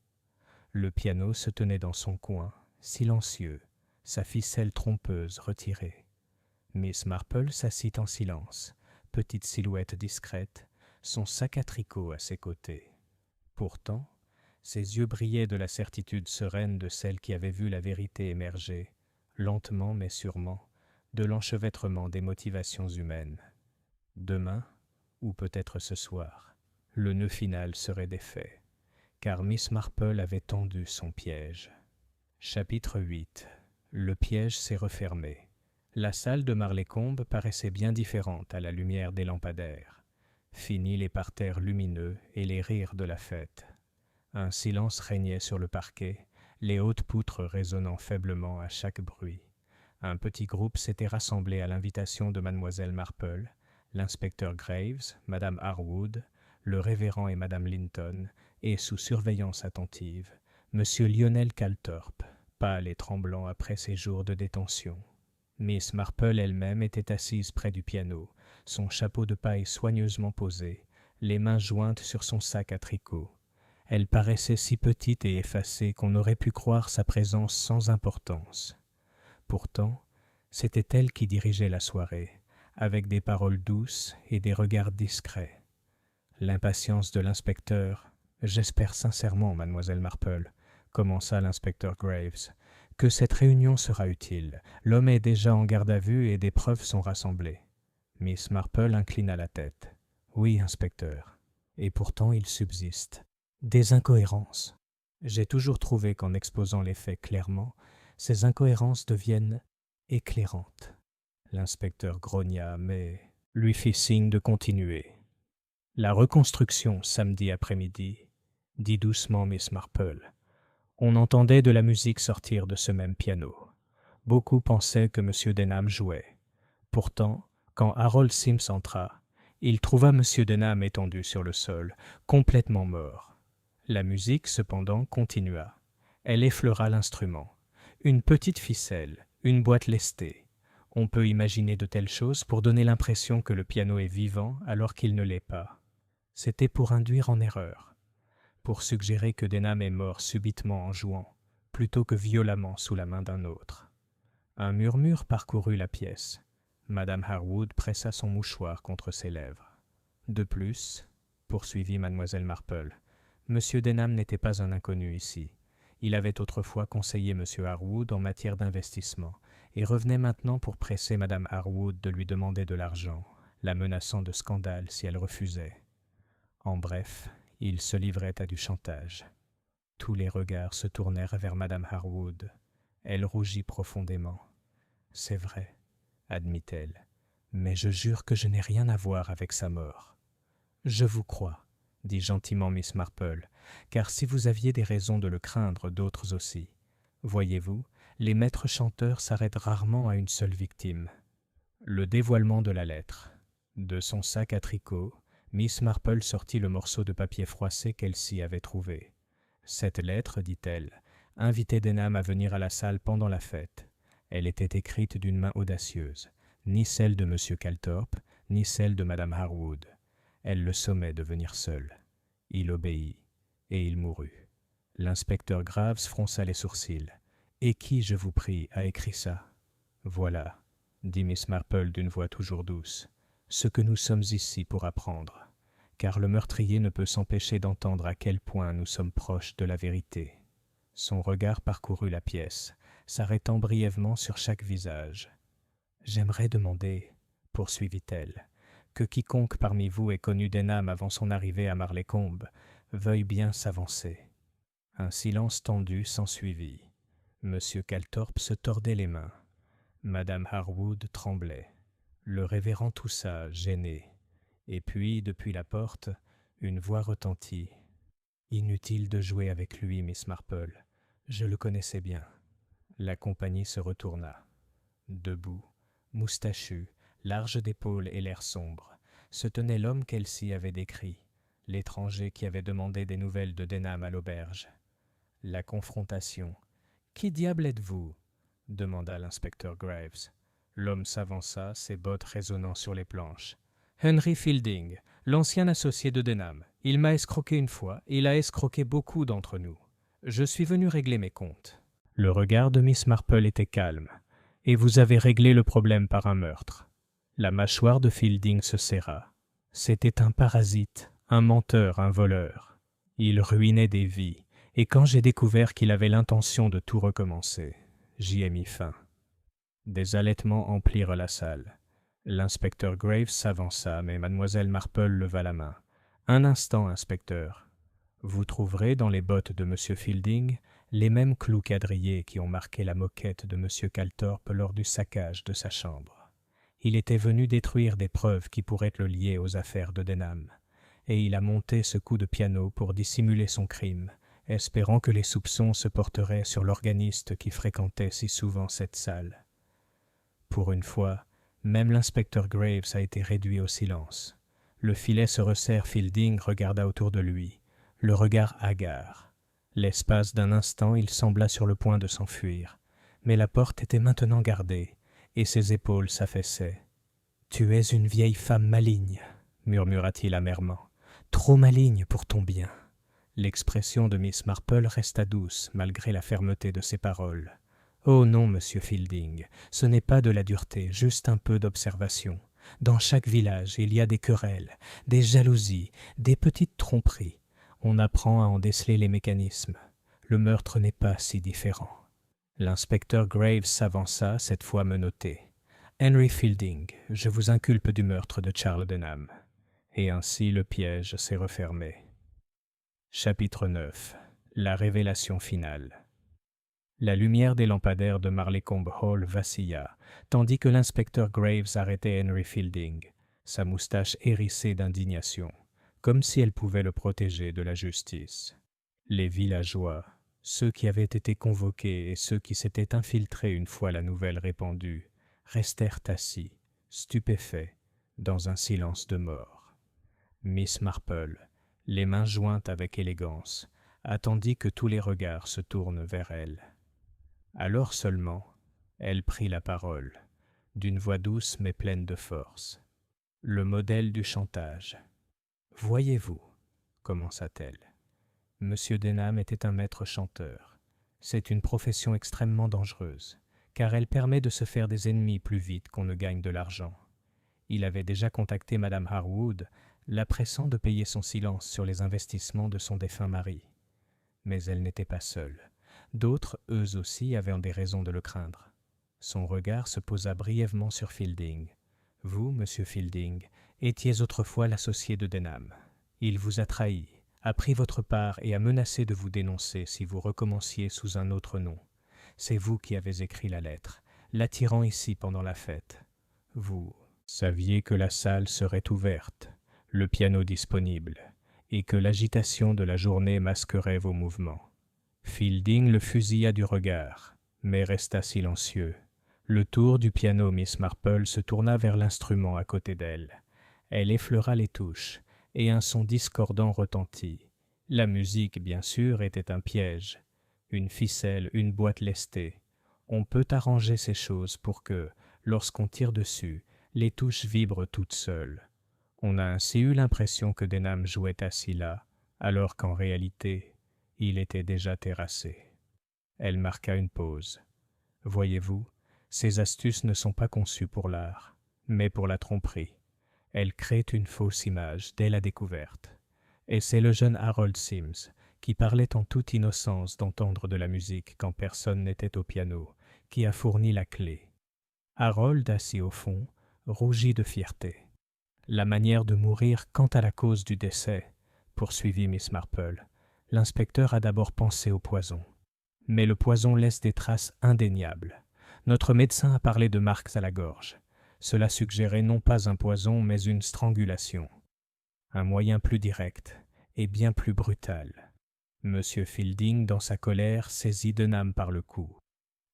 Le piano se tenait dans son coin, silencieux, sa ficelle trompeuse retirée. Miss Marple s'assit en silence, petite silhouette discrète, son sac à tricot à ses côtés. Pourtant, ses yeux brillaient de la certitude sereine de celle qui avait vu la vérité émerger, lentement mais sûrement, de l'enchevêtrement des motivations humaines. Demain, ou peut-être ce soir, le nœud final serait défait, car Miss Marple avait tendu son piège. Chapitre 8. Le piège s'est refermé. La salle de Marlécombe paraissait bien différente à la lumière des lampadaires. Finis les parterres lumineux et les rires de la fête. Un silence régnait sur le parquet, les hautes poutres résonnant faiblement à chaque bruit. Un petit groupe s'était rassemblé à l'invitation de mademoiselle Marple, l'inspecteur Graves, madame Harwood, le révérend et madame Linton, et sous surveillance attentive, monsieur Lionel Calthorpe, pâle et tremblant après ses jours de détention. Miss Marple elle-même était assise près du piano, son chapeau de paille soigneusement posé, les mains jointes sur son sac à tricot. Elle paraissait si petite et effacée qu'on aurait pu croire sa présence sans importance. Pourtant, c'était elle qui dirigeait la soirée, avec des paroles douces et des regards discrets. L'impatience de l'inspecteur « J'espère sincèrement, mademoiselle Marple, commença l'inspecteur Graves, que cette réunion sera utile. L'homme est déjà en garde à vue et des preuves sont rassemblées. » Miss Marple inclina la tête. « Oui, inspecteur. Et pourtant il subsiste des incohérences. J'ai toujours trouvé qu'en exposant les faits clairement, ces incohérences deviennent éclairantes. » L'inspecteur grogna, mais lui fit signe de continuer. « La reconstruction, samedi après-midi, » dit doucement Miss Marple. On entendait de la musique sortir de ce même piano. Beaucoup pensaient que M. Denham jouait. Pourtant, quand Harold Sims entra, il trouva M. Denham étendu sur le sol, complètement mort. La musique, cependant, continua. Elle effleura l'instrument. Une petite ficelle, une boîte lestée. On peut imaginer de telles choses pour donner l'impression que le piano est vivant alors qu'il ne l'est pas. C'était pour induire en erreur, pour suggérer que Denham est mort subitement en jouant, plutôt que violemment sous la main d'un autre. Un murmure parcourut la pièce. Madame Harwood pressa son mouchoir contre ses lèvres. De plus, poursuivit mademoiselle Marple, M. Denham n'était pas un inconnu ici. Il avait autrefois conseillé M. Harwood en matière d'investissement et revenait maintenant pour presser Mme Harwood de lui demander de l'argent, la menaçant de scandale si elle refusait. En bref, il se livrait à du chantage. Tous les regards se tournèrent vers Mme Harwood. Elle rougit profondément. « C'est vrai, admit-elle, mais je jure que je n'ai rien à voir avec sa mort. »« Je vous crois, » dit gentiment Miss Marple, car si vous aviez des raisons de le craindre, d'autres aussi. Voyez-vous, les maîtres chanteurs s'arrêtent rarement à une seule victime. Le dévoilement de la lettre. De son sac à tricot, Miss Marple sortit le morceau de papier froissé qu'Elsie avait trouvé. Cette lettre, dit-elle, invitait Denham à venir à la salle pendant la fête. Elle était écrite d'une main audacieuse, ni celle de M. Calthorpe, ni celle de Mme Harwood. Elle le sommait de venir seul. Il obéit, et il mourut. L'inspecteur Graves fronça les sourcils. « Et qui, je vous prie, a écrit ça ?»« Voilà, » dit Miss Marple d'une voix toujours douce, « ce que nous sommes ici pour apprendre, car le meurtrier ne peut s'empêcher d'entendre à quel point nous sommes proches de la vérité. » Son regard parcourut la pièce, s'arrêtant brièvement sur chaque visage. « J'aimerais demander, » poursuivit-elle, « que quiconque parmi vous ait connu Denham avant son arrivée à Marlécombe veuille bien s'avancer. » Un silence tendu s'ensuivit. M. Calthorpe se tordait les mains. Mme Harwood tremblait. Le révérend toussa, gêné. Et puis, depuis la porte, une voix retentit. « Inutile de jouer avec lui, Miss Marple. Je le connaissais bien. » La compagnie se retourna. Debout, moustachu, large d'épaules et l'air sombre, se tenait l'homme qu'Elsie avait décrit, l'étranger qui avait demandé des nouvelles de Denham à l'auberge. La confrontation. « Qui diable êtes-vous » demanda l'inspecteur Graves. L'homme s'avança, ses bottes résonnant sur les planches. « Henry Fielding, l'ancien associé de Denham. Il m'a escroqué une fois, il a escroqué beaucoup d'entre nous. Je suis venu régler mes comptes. » Le regard de Miss Marple était calme. « Et vous avez réglé le problème par un meurtre. » La mâchoire de Fielding se serra. C'était un parasite, un menteur, un voleur. Il ruinait des vies, et quand j'ai découvert qu'il avait l'intention de tout recommencer, j'y ai mis fin. Des halètements emplirent la salle. L'inspecteur Graves s'avança, mais mademoiselle Marple leva la main. « Un instant, inspecteur. Vous trouverez dans les bottes de M. Fielding les mêmes clous quadrillés qui ont marqué la moquette de M. Calthorpe lors du saccage de sa chambre. Il était venu détruire des preuves qui pourraient le lier aux affaires de Denham, et il a monté ce coup de piano pour dissimuler son crime, espérant que les soupçons se porteraient sur l'organiste qui fréquentait si souvent cette salle. Pour une fois, même l'inspecteur Graves a été réduit au silence. Le filet se resserre, Fielding regarda autour de lui, le regard hagard. L'espace d'un instant, il sembla sur le point de s'enfuir, mais la porte était maintenant gardée, et ses épaules s'affaissaient. « Tu es une vieille femme maligne, » murmura-t-il amèrement. « Trop maligne pour ton bien. » L'expression de Miss Marple resta douce, malgré la fermeté de ses paroles. « Oh non, monsieur Fielding, ce n'est pas de la dureté, juste un peu d'observation. Dans chaque village, il y a des querelles, des jalousies, des petites tromperies. On apprend à en déceler les mécanismes. Le meurtre n'est pas si différent. » L'inspecteur Graves s'avança, cette fois menotté. « Henry Fielding, je vous inculpe du meurtre de Charles Denham. » Et ainsi le piège s'est refermé. Chapitre 9. La révélation finale. La lumière des lampadaires de Marleycombe Hall vacilla, tandis que l'inspecteur Graves arrêtait Henry Fielding, sa moustache hérissée d'indignation, comme si elle pouvait le protéger de la justice. Les villageois, ceux qui avaient été convoqués et ceux qui s'étaient infiltrés une fois la nouvelle répandue, restèrent assis, stupéfaits, dans un silence de mort. Miss Marple, les mains jointes avec élégance, attendit que tous les regards se tournent vers elle. Alors seulement, elle prit la parole, d'une voix douce mais pleine de force. « Le modèle du chantage. Voyez-vous, commença-t-elle. Monsieur Denham était un maître chanteur. C'est une profession extrêmement dangereuse, car elle permet de se faire des ennemis plus vite qu'on ne gagne de l'argent. Il avait déjà contacté Madame Harwood, la pressant de payer son silence sur les investissements de son défunt mari. Mais elle n'était pas seule. D'autres, eux aussi, avaient des raisons de le craindre. Son regard se posa brièvement sur Fielding. « Vous, monsieur Fielding, étiez autrefois l'associé de Denham. Il vous a trahi, a pris votre part et a menacé de vous dénoncer si vous recommenciez sous un autre nom. C'est vous qui avez écrit la lettre, l'attirant ici pendant la fête. Vous saviez que la salle serait ouverte, le piano disponible, et que l'agitation de la journée masquerait vos mouvements. Fielding le fusilla du regard, mais resta silencieux. Le tour du piano, Miss Marple se tourna vers l'instrument à côté d'elle. Elle effleura les touches, et un son discordant retentit. La musique, bien sûr, était un piège. Une ficelle, une boîte lestée. On peut arranger ces choses pour que, lorsqu'on tire dessus, les touches vibrent toutes seules. On a ainsi eu l'impression que Denham jouait assis là, alors qu'en réalité, il était déjà terrassé. Elle marqua une pause. Voyez-vous, ces astuces ne sont pas conçues pour l'art, mais pour la tromperie. Elles créent une fausse image dès la découverte. Et c'est le jeune Harold Sims, qui parlait en toute innocence d'entendre de la musique quand personne n'était au piano, qui a fourni la clé. Harold, assis au fond, rougit de fierté. La manière de mourir quant à la cause du décès, poursuivit Miss Marple. L'inspecteur a d'abord pensé au poison. Mais le poison laisse des traces indéniables. Notre médecin a parlé de marques à la gorge. Cela suggérait non pas un poison, mais une strangulation. Un moyen plus direct et bien plus brutal. Monsieur Fielding, dans sa colère, saisit Denham par le cou.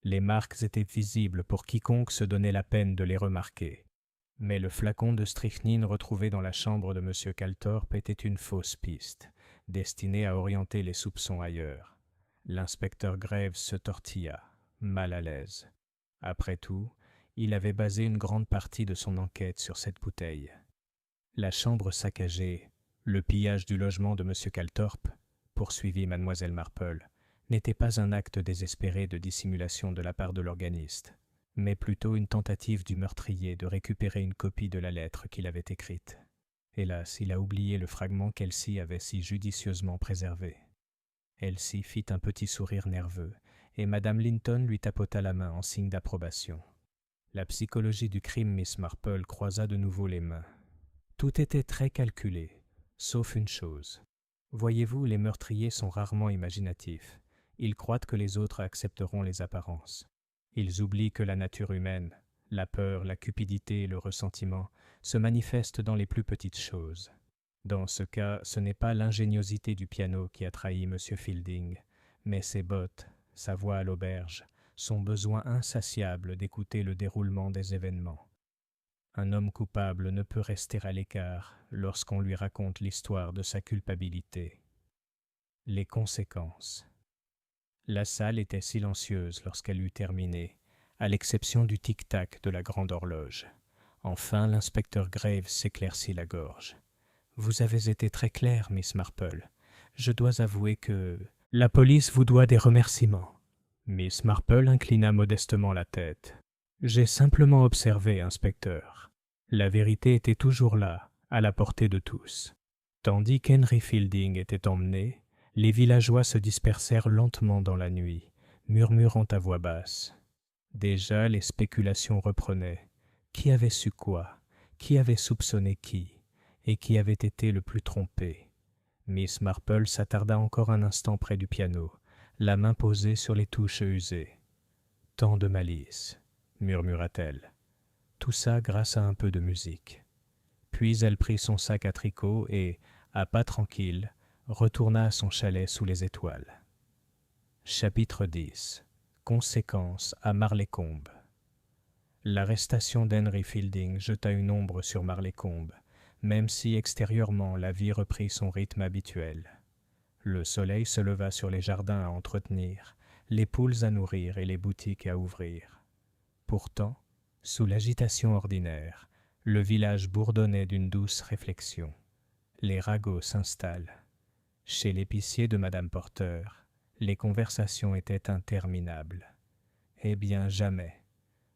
Les marques étaient visibles pour quiconque se donnait la peine de les remarquer. Mais le flacon de strychnine retrouvé dans la chambre de M. Calthorpe était une fausse piste, destinée à orienter les soupçons ailleurs. L'inspecteur Graves se tortilla, mal à l'aise. Après tout, il avait basé une grande partie de son enquête sur cette bouteille. La chambre saccagée, le pillage du logement de M. Calthorpe, poursuivit mademoiselle Marple, n'était pas un acte désespéré de dissimulation de la part de l'organiste, mais plutôt une tentative du meurtrier de récupérer une copie de la lettre qu'il avait écrite. Hélas, il a oublié le fragment qu'Elsie avait si judicieusement préservé. Elsie fit un petit sourire nerveux, et madame Linton lui tapota la main en signe d'approbation. La psychologie du crime, Miss Marple croisa de nouveau les mains. Tout était très calculé, sauf une chose. Voyez-vous, les meurtriers sont rarement imaginatifs. Ils croient que les autres accepteront les apparences. Ils oublient que la nature humaine, la peur, la cupidité et le ressentiment se manifestent dans les plus petites choses. Dans ce cas, ce n'est pas l'ingéniosité du piano qui a trahi M. Fielding, mais ses bottes, sa voix à l'auberge, son besoin insatiable d'écouter le déroulement des événements. Un homme coupable ne peut rester à l'écart lorsqu'on lui raconte l'histoire de sa culpabilité. Les conséquences. La salle était silencieuse lorsqu'elle eut terminé, à l'exception du tic-tac de la grande horloge. Enfin, l'inspecteur Graves s'éclaircit la gorge. « Vous avez été très claire, Miss Marple. Je dois avouer que la police vous doit des remerciements. » Miss Marple inclina modestement la tête. « J'ai simplement observé, inspecteur. La vérité était toujours là, à la portée de tous. » Tandis qu'Henry Fielding était emmené, les villageois se dispersèrent lentement dans la nuit, murmurant à voix basse. Déjà, les spéculations reprenaient. Qui avait su quoi? Qui avait soupçonné qui? Et qui avait été le plus trompé? Miss Marple s'attarda encore un instant près du piano, la main posée sur les touches usées. « Tant de malice, » murmura-t-elle. Tout ça grâce à un peu de musique. Puis elle prit son sac à tricot et, à pas tranquille, retourna à son chalet sous les étoiles. Chapitre 10. Conséquences à Marleycombe. L'arrestation d'Henry Fielding jeta une ombre sur Marleycombe, même si extérieurement la vie reprit son rythme habituel. Le soleil se leva sur les jardins à entretenir, les poules à nourrir et les boutiques à ouvrir. Pourtant, sous l'agitation ordinaire, le village bourdonnait d'une douce réflexion. Les ragots s'installent. Chez l'épicier de Madame Porter, les conversations étaient interminables. « Eh bien, jamais !»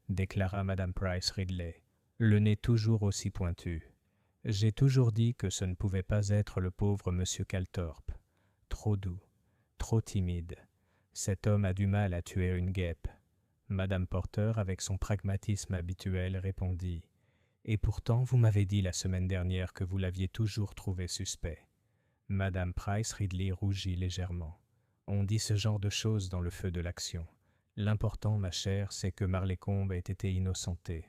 déclara Madame Price Ridley, le nez toujours aussi pointu. « J'ai toujours dit que ce ne pouvait pas être le pauvre monsieur Calthorpe. Trop doux, trop timide. Cet homme a du mal à tuer une guêpe. » Madame Porter, avec son pragmatisme habituel, répondit « Et pourtant, vous m'avez dit la semaine dernière que vous l'aviez toujours trouvé suspect. » Madame Price Ridley rougit légèrement. « On dit ce genre de choses dans le feu de l'action. L'important, ma chère, c'est que Marleycombe ait été innocenté.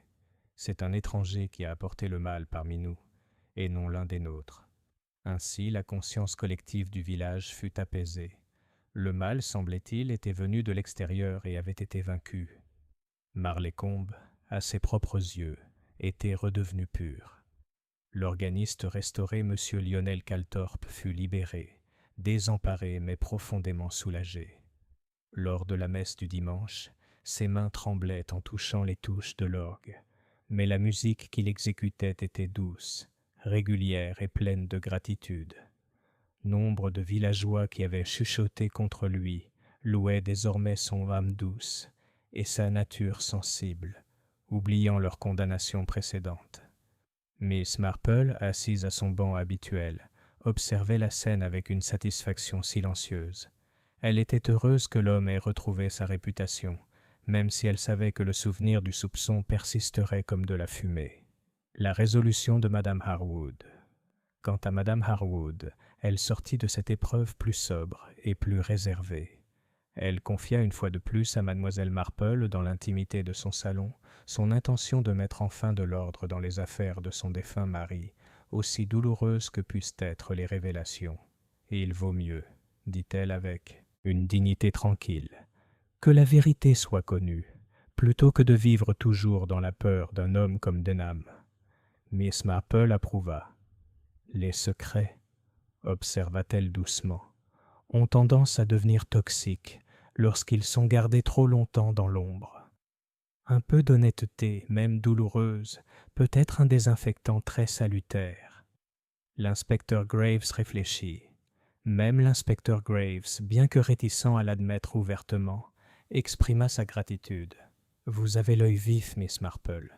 C'est un étranger qui a apporté le mal parmi nous, et non l'un des nôtres. » Ainsi, la conscience collective du village fut apaisée. Le mal, semblait-il, était venu de l'extérieur et avait été vaincu. Marleycombe, à ses propres yeux, était redevenu pur. L'organiste restauré, M. Lionel Calthorpe, fut libéré, désemparé mais profondément soulagé. Lors de la messe du dimanche, ses mains tremblaient en touchant les touches de l'orgue, mais la musique qu'il exécutait était douce, régulière et pleine de gratitude. Nombre de villageois qui avaient chuchoté contre lui louaient désormais son âme douce et sa nature sensible, oubliant leur condamnation précédente. Miss Marple, assise à son banc habituel, observait la scène avec une satisfaction silencieuse. Elle était heureuse que l'homme ait retrouvé sa réputation, même si elle savait que le souvenir du soupçon persisterait comme de la fumée. La résolution de Madame Harwood. Quant à Madame Harwood, elle sortit de cette épreuve plus sobre et plus réservée. Elle confia une fois de plus à Mademoiselle Marple, dans l'intimité de son salon, son intention de mettre enfin de l'ordre dans les affaires de son défunt mari, aussi douloureuses que puissent être les révélations. « Et il vaut mieux, dit-elle avec une dignité tranquille, que la vérité soit connue, plutôt que de vivre toujours dans la peur d'un homme comme Denham. » Miss Marple approuva. « Les secrets, observa-t-elle doucement, ont tendance à devenir toxiques lorsqu'ils sont gardés trop longtemps dans l'ombre. Un peu d'honnêteté, même douloureuse, peut être un désinfectant très salutaire. » L'inspecteur Graves réfléchit. Même l'inspecteur Graves, bien que réticent à l'admettre ouvertement, exprima sa gratitude. « Vous avez l'œil vif, Miss Marple, »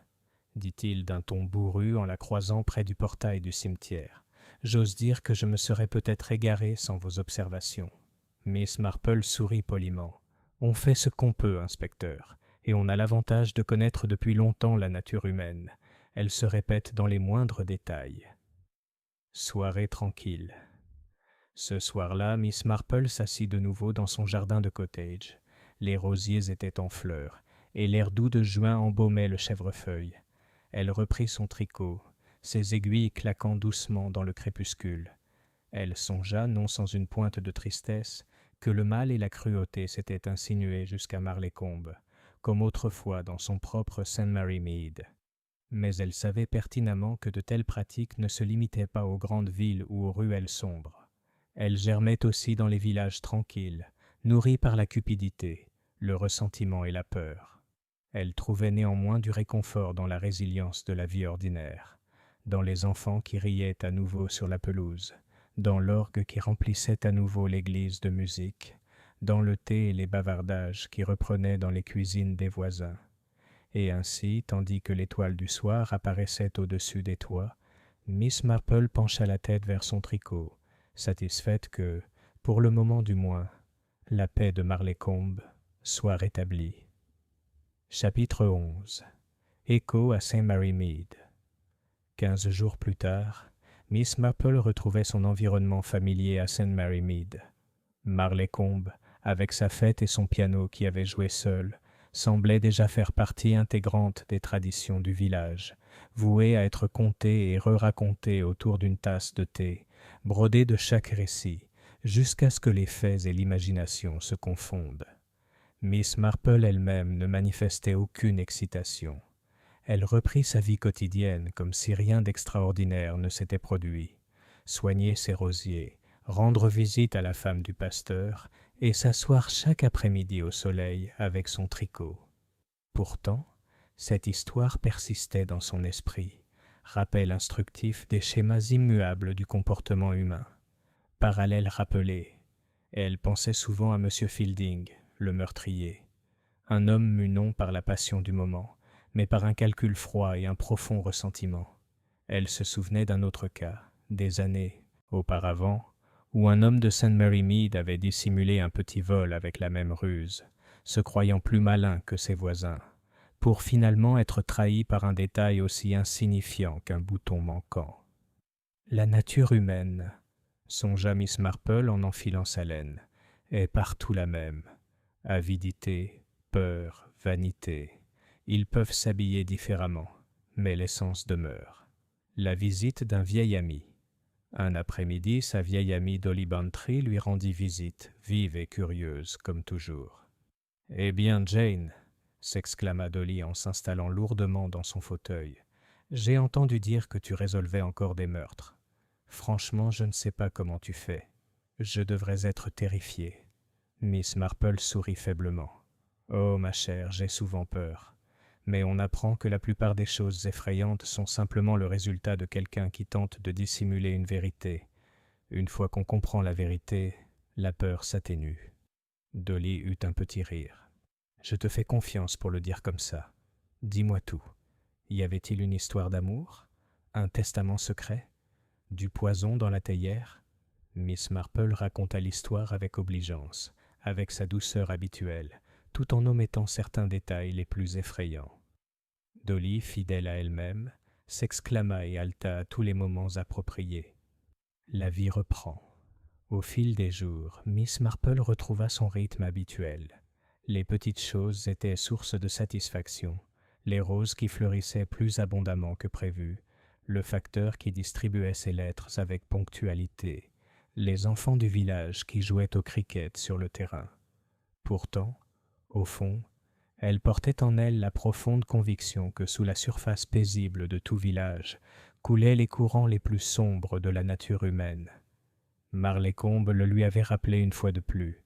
dit-il d'un ton bourru en la croisant près du portail du cimetière. « J'ose dire que je me serais peut-être égaré sans vos observations. » Miss Marple sourit poliment. « On fait ce qu'on peut, inspecteur, et on a l'avantage de connaître depuis longtemps la nature humaine. Elle se répète dans les moindres détails. Soirée tranquille. Ce soir-là, Miss Marple s'assit de nouveau dans son jardin de cottage. Les rosiers étaient en fleurs, et l'air doux de juin embaumait le chèvrefeuille. Elle reprit son tricot, ses aiguilles claquant doucement dans le crépuscule. Elle songea, non sans une pointe de tristesse, que le mal et la cruauté s'étaient insinués jusqu'à Marleycombe, comme autrefois dans son propre St. Mary Mead. Mais elle savait pertinemment que de telles pratiques ne se limitaient pas aux grandes villes ou aux ruelles sombres. Elles germaient aussi dans les villages tranquilles, nourris par la cupidité, le ressentiment et la peur. Elle trouvait néanmoins du réconfort dans la résilience de la vie ordinaire, dans les enfants qui riaient à nouveau sur la pelouse, dans l'orgue qui remplissait à nouveau l'église de musique, dans le thé et les bavardages qui reprenaient dans les cuisines des voisins. Et ainsi, tandis que l'étoile du soir apparaissait au-dessus des toits, Miss Marple pencha la tête vers son tricot, satisfaite que, pour le moment du moins, la paix de Marleycombe soit rétablie. Chapitre 11. Écho à St. Mary Mead. 15 jours plus tard, Miss Marple retrouvait son environnement familier à St. Mary Mead. Marleycombe, avec sa fête et son piano qui avait joué seul, semblait déjà faire partie intégrante des traditions du village, vouée à être contée et re-racontée autour d'une tasse de thé, brodée de chaque récit, jusqu'à ce que les faits et l'imagination se confondent. Miss Marple elle-même ne manifestait aucune excitation. Elle reprit sa vie quotidienne comme si rien d'extraordinaire ne s'était produit. Soigner ses rosiers, rendre visite à la femme du pasteur et s'asseoir chaque après-midi au soleil avec son tricot. Pourtant, cette histoire persistait dans son esprit, rappel instructif des schémas immuables du comportement humain. Parallèle rappelé, elle pensait souvent à M. Fielding, le meurtrier. Un homme mû non par la passion du moment, mais par un calcul froid et un profond ressentiment. Elle se souvenait d'un autre cas, des années auparavant, où un homme de St. Mary Mead avait dissimulé un petit vol avec la même ruse, se croyant plus malin que ses voisins, pour finalement être trahi par un détail aussi insignifiant qu'un bouton manquant. La nature humaine, songea Miss Marple en enfilant sa laine, est partout la même. Avidité, peur, vanité. Ils peuvent s'habiller différemment, mais l'essence demeure. La visite d'un vieil ami. Un après-midi, sa vieille amie Dolly Bantry lui rendit visite, vive et curieuse, comme toujours. « Eh bien, Jane !» s'exclama Dolly en s'installant lourdement dans son fauteuil. « J'ai entendu dire que tu résolvais encore des meurtres. Franchement, je ne sais pas comment tu fais. Je devrais être terrifiée. » Miss Marple sourit faiblement. « Oh, ma chère, j'ai souvent peur. Mais on apprend que la plupart des choses effrayantes sont simplement le résultat de quelqu'un qui tente de dissimuler une vérité. Une fois qu'on comprend la vérité, la peur s'atténue. » Dolly eut un petit rire. « Je te fais confiance pour le dire comme ça. Dis-moi tout. Y avait-il une histoire d'amour? Un testament secret? Du poison dans la théière ?» Miss Marple raconta l'histoire avec obligeance, avec sa douceur habituelle, tout en omettant certains détails les plus effrayants. Dolly, fidèle à elle-même, s'exclama et haleta à tous les moments appropriés. La vie reprend. Au fil des jours, Miss Marple retrouva son rythme habituel. Les petites choses étaient source de satisfaction, les roses qui fleurissaient plus abondamment que prévu, le facteur qui distribuait ses lettres avec ponctualité, les enfants du village qui jouaient au cricket sur le terrain. Pourtant, au fond, elle portait en elle la profonde conviction que sous la surface paisible de tout village coulaient les courants les plus sombres de la nature humaine. Marleycombe le lui avait rappelé une fois de plus.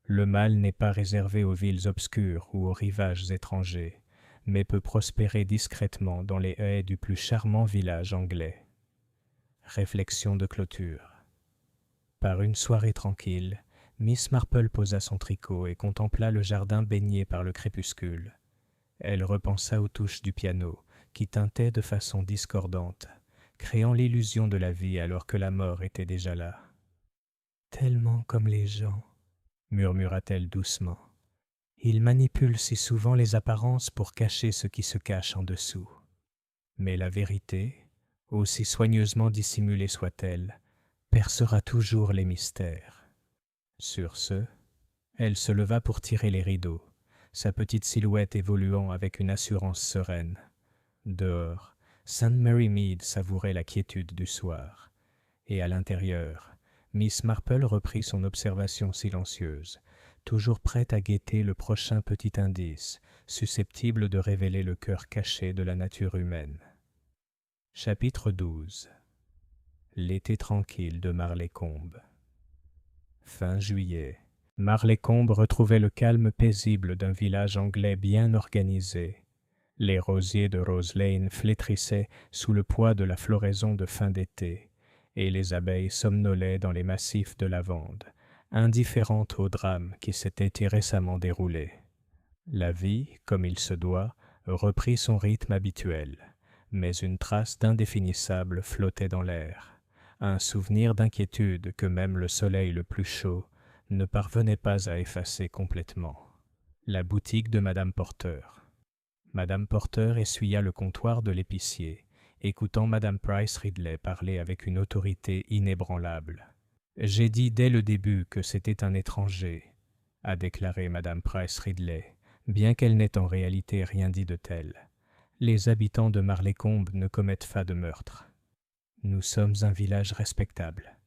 Le mal n'est pas réservé aux villes obscures ou aux rivages étrangers, mais peut prospérer discrètement dans les haies du plus charmant village anglais. Réflexion de clôture. Par une soirée tranquille, Miss Marple posa son tricot et contempla le jardin baigné par le crépuscule. Elle repensa aux touches du piano, qui tintaient de façon discordante, créant l'illusion de la vie alors que la mort était déjà là. « Tellement comme les gens », murmura-t-elle doucement. Il manipule si souvent les apparences pour cacher ce qui se cache en dessous. Mais la vérité, aussi soigneusement dissimulée soit-elle, percera toujours les mystères. Sur ce, elle se leva pour tirer les rideaux, sa petite silhouette évoluant avec une assurance sereine. Dehors, St. Mary Mead savourait la quiétude du soir. Et à l'intérieur, Miss Marple reprit son observation silencieuse, toujours prête à guetter le prochain petit indice, susceptible de révéler le cœur caché de la nature humaine. Chapitre 12. L'été tranquille de Marleycombe. Fin juillet. Marleycombe retrouvait le calme paisible d'un village anglais bien organisé. Les rosiers de Rose Lane flétrissaient sous le poids de la floraison de fin d'été, et les abeilles somnolaient dans les massifs de lavande, indifférentes au drame qui s'était récemment déroulé. La vie, comme il se doit, reprit son rythme habituel, mais une trace d'indéfinissable flottait dans l'air, un souvenir d'inquiétude que même le soleil le plus chaud ne parvenait pas à effacer complètement. La boutique de Madame Porter. Madame Porter essuya le comptoir de l'épicier, écoutant Madame Price Ridley parler avec une autorité inébranlable. « J'ai dit dès le début que c'était un étranger », a déclaré Madame Price Ridley, bien qu'elle n'ait en réalité rien dit de tel. « Les habitants de Marleycombe ne commettent pas de meurtre. Nous sommes un village respectable. »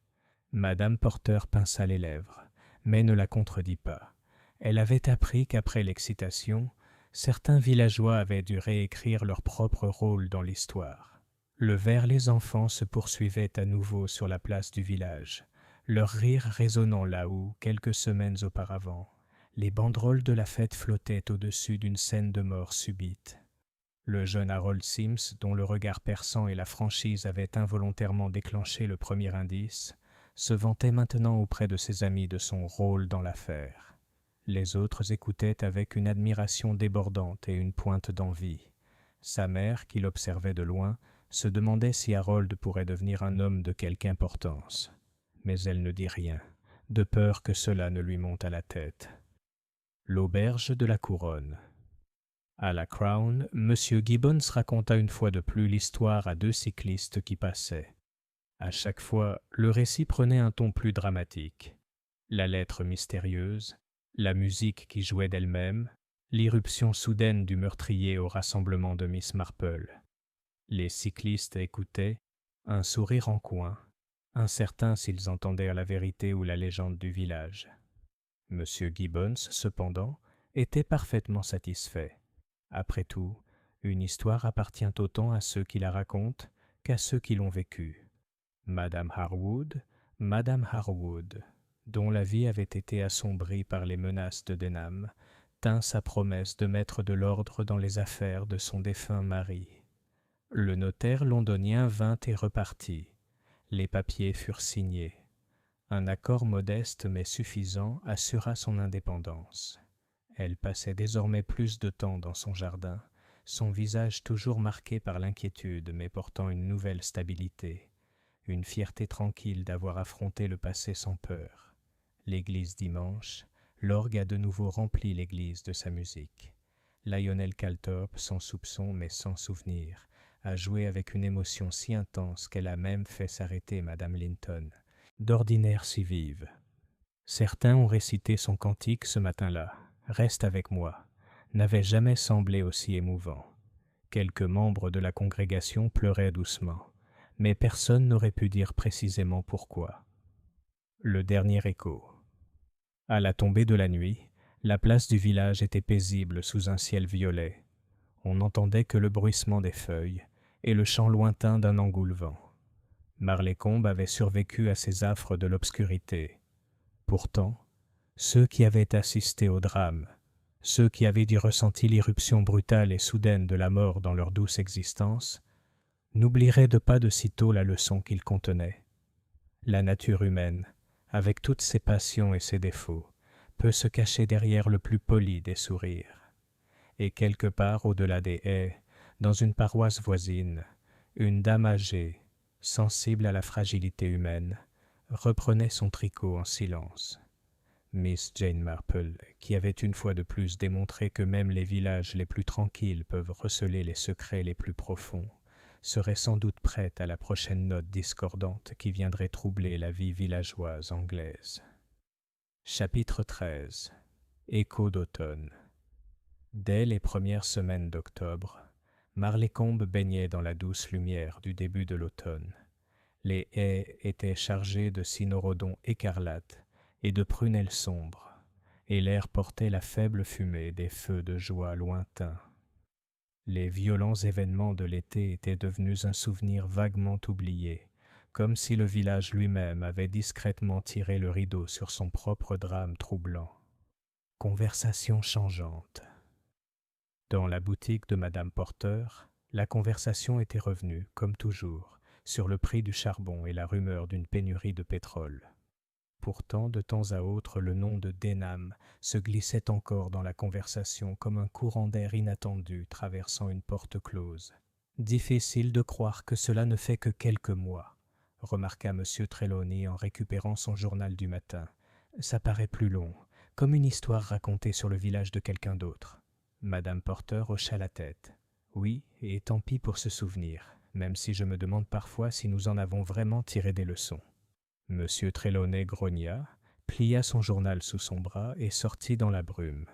Madame Porter pinça les lèvres, mais ne la contredit pas. Elle avait appris qu'après l'excitation, certains villageois avaient dû réécrire leur propre rôle dans l'histoire. Le vers les enfants se poursuivait à nouveau sur la place du village, leur rire résonnant là où, quelques semaines auparavant, les banderoles de la fête flottaient au-dessus d'une scène de mort subite. Le jeune Harold Sims, dont le regard perçant et la franchise avaient involontairement déclenché le premier indice, se vantait maintenant auprès de ses amis de son rôle dans l'affaire. Les autres écoutaient avec une admiration débordante et une pointe d'envie. Sa mère, qui l'observait de loin, se demandait si Harold pourrait devenir un homme de quelque importance. Mais elle ne dit rien, de peur que cela ne lui monte à la tête. L'auberge de la Couronne. À la Crown, M. Gibbons raconta une fois de plus l'histoire à deux cyclistes qui passaient. À chaque fois, le récit prenait un ton plus dramatique. La lettre mystérieuse, la musique qui jouait d'elle-même, l'irruption soudaine du meurtrier au rassemblement de Miss Marple. Les cyclistes écoutaient, un sourire en coin, incertains s'ils entendaient la vérité ou la légende du village. M. Gibbons, cependant, était parfaitement satisfait. Après tout, une histoire appartient autant à ceux qui la racontent qu'à ceux qui l'ont vécue. Madame Harwood, dont la vie avait été assombrie par les menaces de Denham, tint sa promesse de mettre de l'ordre dans les affaires de son défunt mari. Le notaire londonien vint et repartit. Les papiers furent signés. Un accord modeste mais suffisant assura son indépendance. Elle passait désormais plus de temps dans son jardin, son visage toujours marqué par l'inquiétude mais portant une nouvelle stabilité, une fierté tranquille d'avoir affronté le passé sans peur. L'église dimanche, l'orgue a de nouveau rempli l'église de sa musique. Lionel Calthorpe, sans soupçon mais sans souvenir, a joué avec une émotion si intense qu'elle a même fait s'arrêter Madame Linton, d'ordinaire si vive. Certains ont récité son cantique ce matin-là. « Reste avec moi » n'avait jamais semblé aussi émouvant. Quelques membres de la congrégation pleuraient doucement, mais personne n'aurait pu dire précisément pourquoi. Le dernier écho. À la tombée de la nuit, la place du village était paisible sous un ciel violet. On n'entendait que le bruissement des feuilles et le chant lointain d'un engoulevent. Marleycombe avait survécu à ces affres de l'obscurité. Pourtant, ceux qui avaient assisté au drame, ceux qui avaient dû ressentir l'irruption brutale et soudaine de la mort dans leur douce existence, n'oublieraient de pas de sitôt la leçon qu'il contenait. La nature humaine, avec toutes ses passions et ses défauts, peut se cacher derrière le plus poli des sourires. Et quelque part au-delà des haies, dans une paroisse voisine, une dame âgée, sensible à la fragilité humaine, reprenait son tricot en silence. Miss Jane Marple, qui avait une fois de plus démontré que même les villages les plus tranquilles peuvent receler les secrets les plus profonds, serait sans doute prête à la prochaine note discordante qui viendrait troubler la vie villageoise anglaise. Chapitre 13. Écho d'automne. Dès les premières semaines d'octobre, Marlécombe baignait dans la douce lumière du début de l'automne. Les haies étaient chargées de cynorrhodons écarlates et de prunelles sombres, et l'air portait la faible fumée des feux de joie lointains. Les violents événements de l'été étaient devenus un souvenir vaguement oublié, comme si le village lui-même avait discrètement tiré le rideau sur son propre drame troublant. Conversation changeante. Dans la boutique de Madame Porter, la conversation était revenue, comme toujours, sur le prix du charbon et la rumeur d'une pénurie de pétrole. Pourtant, de temps à autre, le nom de Denham se glissait encore dans la conversation comme un courant d'air inattendu traversant une porte close. « Difficile de croire que cela ne fait que quelques mois, » remarqua M. Trelawney en récupérant son journal du matin. « Ça paraît plus long, comme une histoire racontée sur le village de quelqu'un d'autre. » Madame Porter hocha la tête. « Oui, et tant pis pour ce souvenir, même si je me demande parfois si nous en avons vraiment tiré des leçons. » M. Trelawney grogna, plia son journal sous son bras et sortit dans la brume.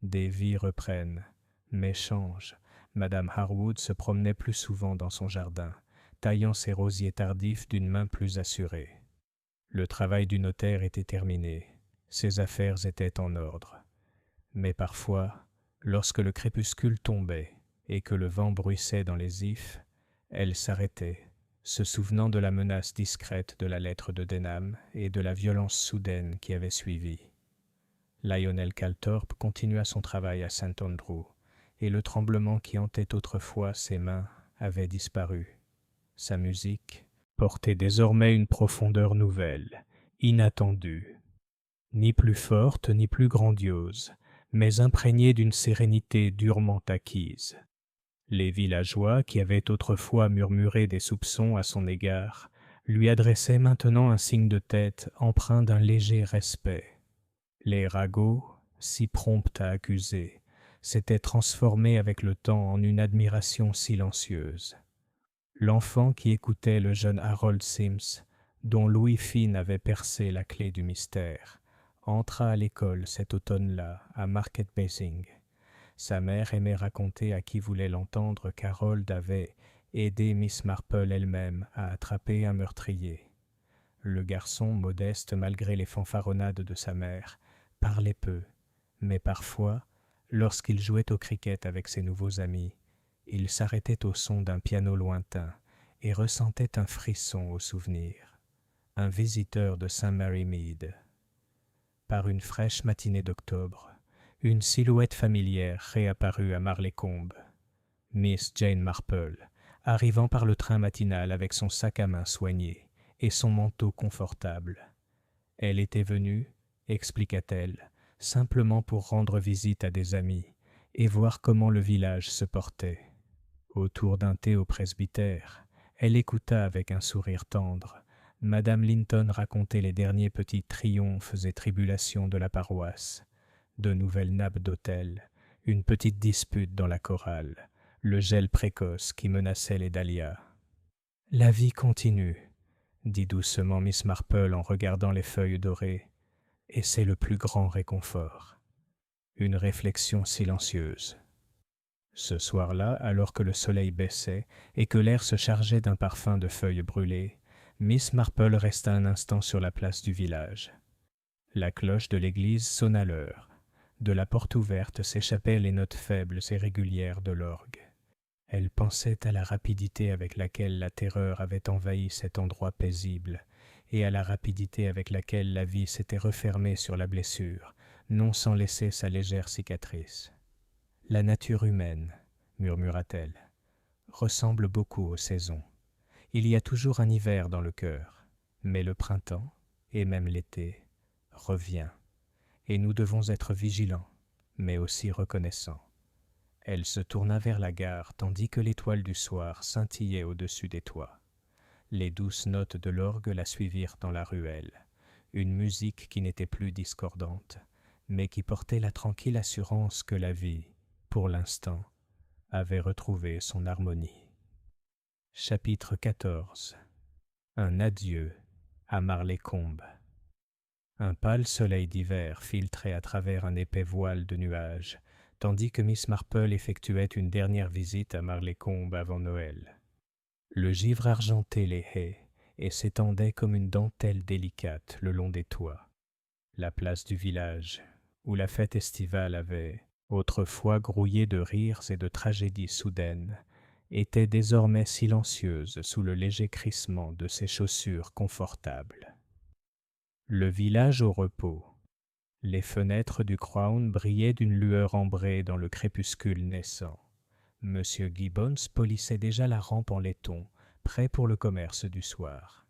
Des vies reprennent, mais changent. Madame Harwood se promenait plus souvent dans son jardin, taillant ses rosiers tardifs d'une main plus assurée. Le travail du notaire était terminé, ses affaires étaient en ordre. Mais parfois, lorsque le crépuscule tombait et que le vent bruissait dans les ifs, elle s'arrêtait, se souvenant de la menace discrète de la lettre de Denham et de la violence soudaine qui avait suivi. Lionel Calthorpe continua son travail à St. Andrew, et le tremblement qui hantait autrefois ses mains avait disparu. Sa musique portait désormais une profondeur nouvelle, inattendue, ni plus forte ni plus grandiose, mais imprégnée d'une sérénité durement acquise. Les villageois, qui avaient autrefois murmuré des soupçons à son égard, lui adressaient maintenant un signe de tête empreint d'un léger respect. Les ragots, si prompts à accuser, s'étaient transformés avec le temps en une admiration silencieuse. L'enfant qui écoutait le jeune Harold Sims, dont Louis Finn avait percé la clé du mystère, entra à l'école cet automne-là à Market Basing. Sa mère aimait raconter à qui voulait l'entendre qu'Harold avait aidé Miss Marple elle-même à attraper un meurtrier. Le garçon, modeste malgré les fanfaronnades de sa mère, parlait peu, mais parfois, lorsqu'il jouait au cricket avec ses nouveaux amis, il s'arrêtait au son d'un piano lointain et ressentait un frisson au souvenir. Un visiteur de St. Mary Mead. Par une fraîche matinée d'octobre, une silhouette familière réapparut à Marlécombe. Miss Jane Marple, arrivant par le train matinal avec son sac à main soigné et son manteau confortable. Elle était venue, expliqua-t-elle, simplement pour rendre visite à des amis et voir comment le village se portait. Autour d'un thé au presbytère, elle écouta avec un sourire tendre Madame Linton raconter les derniers petits triomphes et tribulations de la paroisse. De nouvelles nappes d'autel, une petite dispute dans la chorale, le gel précoce qui menaçait les dahlias. « La vie continue, » dit doucement Miss Marple en regardant les feuilles dorées, « et c'est le plus grand réconfort. » Une réflexion silencieuse. Ce soir-là, alors que le soleil baissait et que l'air se chargeait d'un parfum de feuilles brûlées, Miss Marple resta un instant sur la place du village. La cloche de l'église sonna l'heure. De la porte ouverte s'échappaient les notes faibles et régulières de l'orgue. Elle pensait à la rapidité avec laquelle la terreur avait envahi cet endroit paisible et à la rapidité avec laquelle la vie s'était refermée sur la blessure, non sans laisser sa légère cicatrice. « La nature humaine, » murmura-t-elle, « ressemble beaucoup aux saisons. Il y a toujours un hiver dans le cœur, mais le printemps, et même l'été, revient. Et nous devons être vigilants, mais aussi reconnaissants. » Elle se tourna vers la gare tandis que l'étoile du soir scintillait au-dessus des toits. Les douces notes de l'orgue la suivirent dans la ruelle. une musique qui n'était plus discordante, mais qui portait la tranquille assurance que la vie, pour l'instant, avait retrouvé son harmonie. Chapitre 14. Un adieu à Marleycombe. Un pâle soleil d'hiver filtrait à travers un épais voile de nuages, tandis que Miss Marple effectuait une dernière visite à Marleycombe avant Noël. Le givre argentait les haies et s'étendait comme une dentelle délicate le long des toits. La place du village, où la fête estivale avait, autrefois grouillé de rires et de tragédies soudaines, était désormais silencieuse sous le léger crissement de ses chaussures confortables. Le village au repos. Les fenêtres du Crown brillaient d'une lueur ambrée dans le crépuscule naissant. Monsieur Gibbons polissait déjà la rampe en laiton, prêt pour le commerce du soir.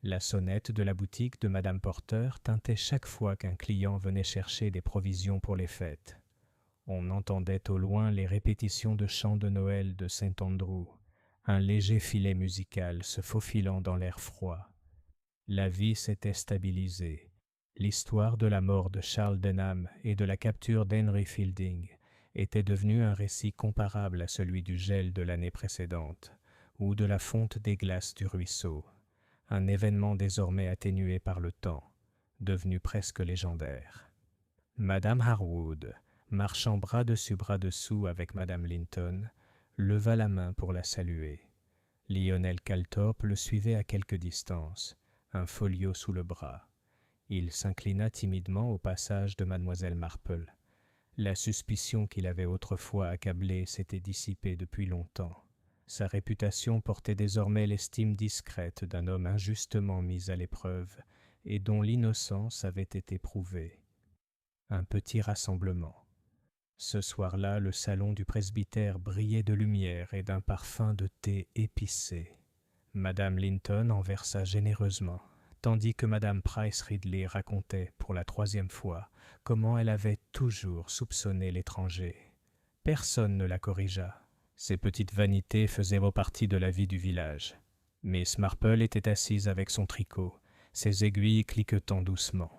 La sonnette de la boutique de Madame Porter tintait chaque fois qu'un client venait chercher des provisions pour les fêtes. On entendait au loin les répétitions de chants de Noël de Saint Andrew, un léger filet musical se faufilant dans l'air froid. La vie s'était stabilisée. L'histoire de la mort de Charles Denham et de la capture d'Henry Fielding était devenue un récit comparable à celui du gel de l'année précédente ou de la fonte des glaces du ruisseau, un événement désormais atténué par le temps, devenu presque légendaire. Madame Harwood, marchant bras dessus bras dessous avec Madame Linton, leva la main pour la saluer. Lionel Calthorpe le suivait à quelque distance, un folio sous le bras. Il s'inclina timidement au passage de Mademoiselle Marple. La suspicion qu'il avait autrefois accablée s'était dissipée depuis longtemps. Sa réputation portait désormais l'estime discrète d'un homme injustement mis à l'épreuve et dont l'innocence avait été prouvée. Un petit rassemblement. Ce soir-là, le salon du presbytère brillait de lumière et d'un parfum de thé épicé. Madame Linton en versa généreusement, tandis que Madame Price Ridley racontait, pour la 3e fois, comment elle avait toujours soupçonné l'étranger. Personne ne la corrigea. Ces petites vanités faisaient partie de la vie du village. Miss Marple était assise avec son tricot, ses aiguilles cliquetant doucement.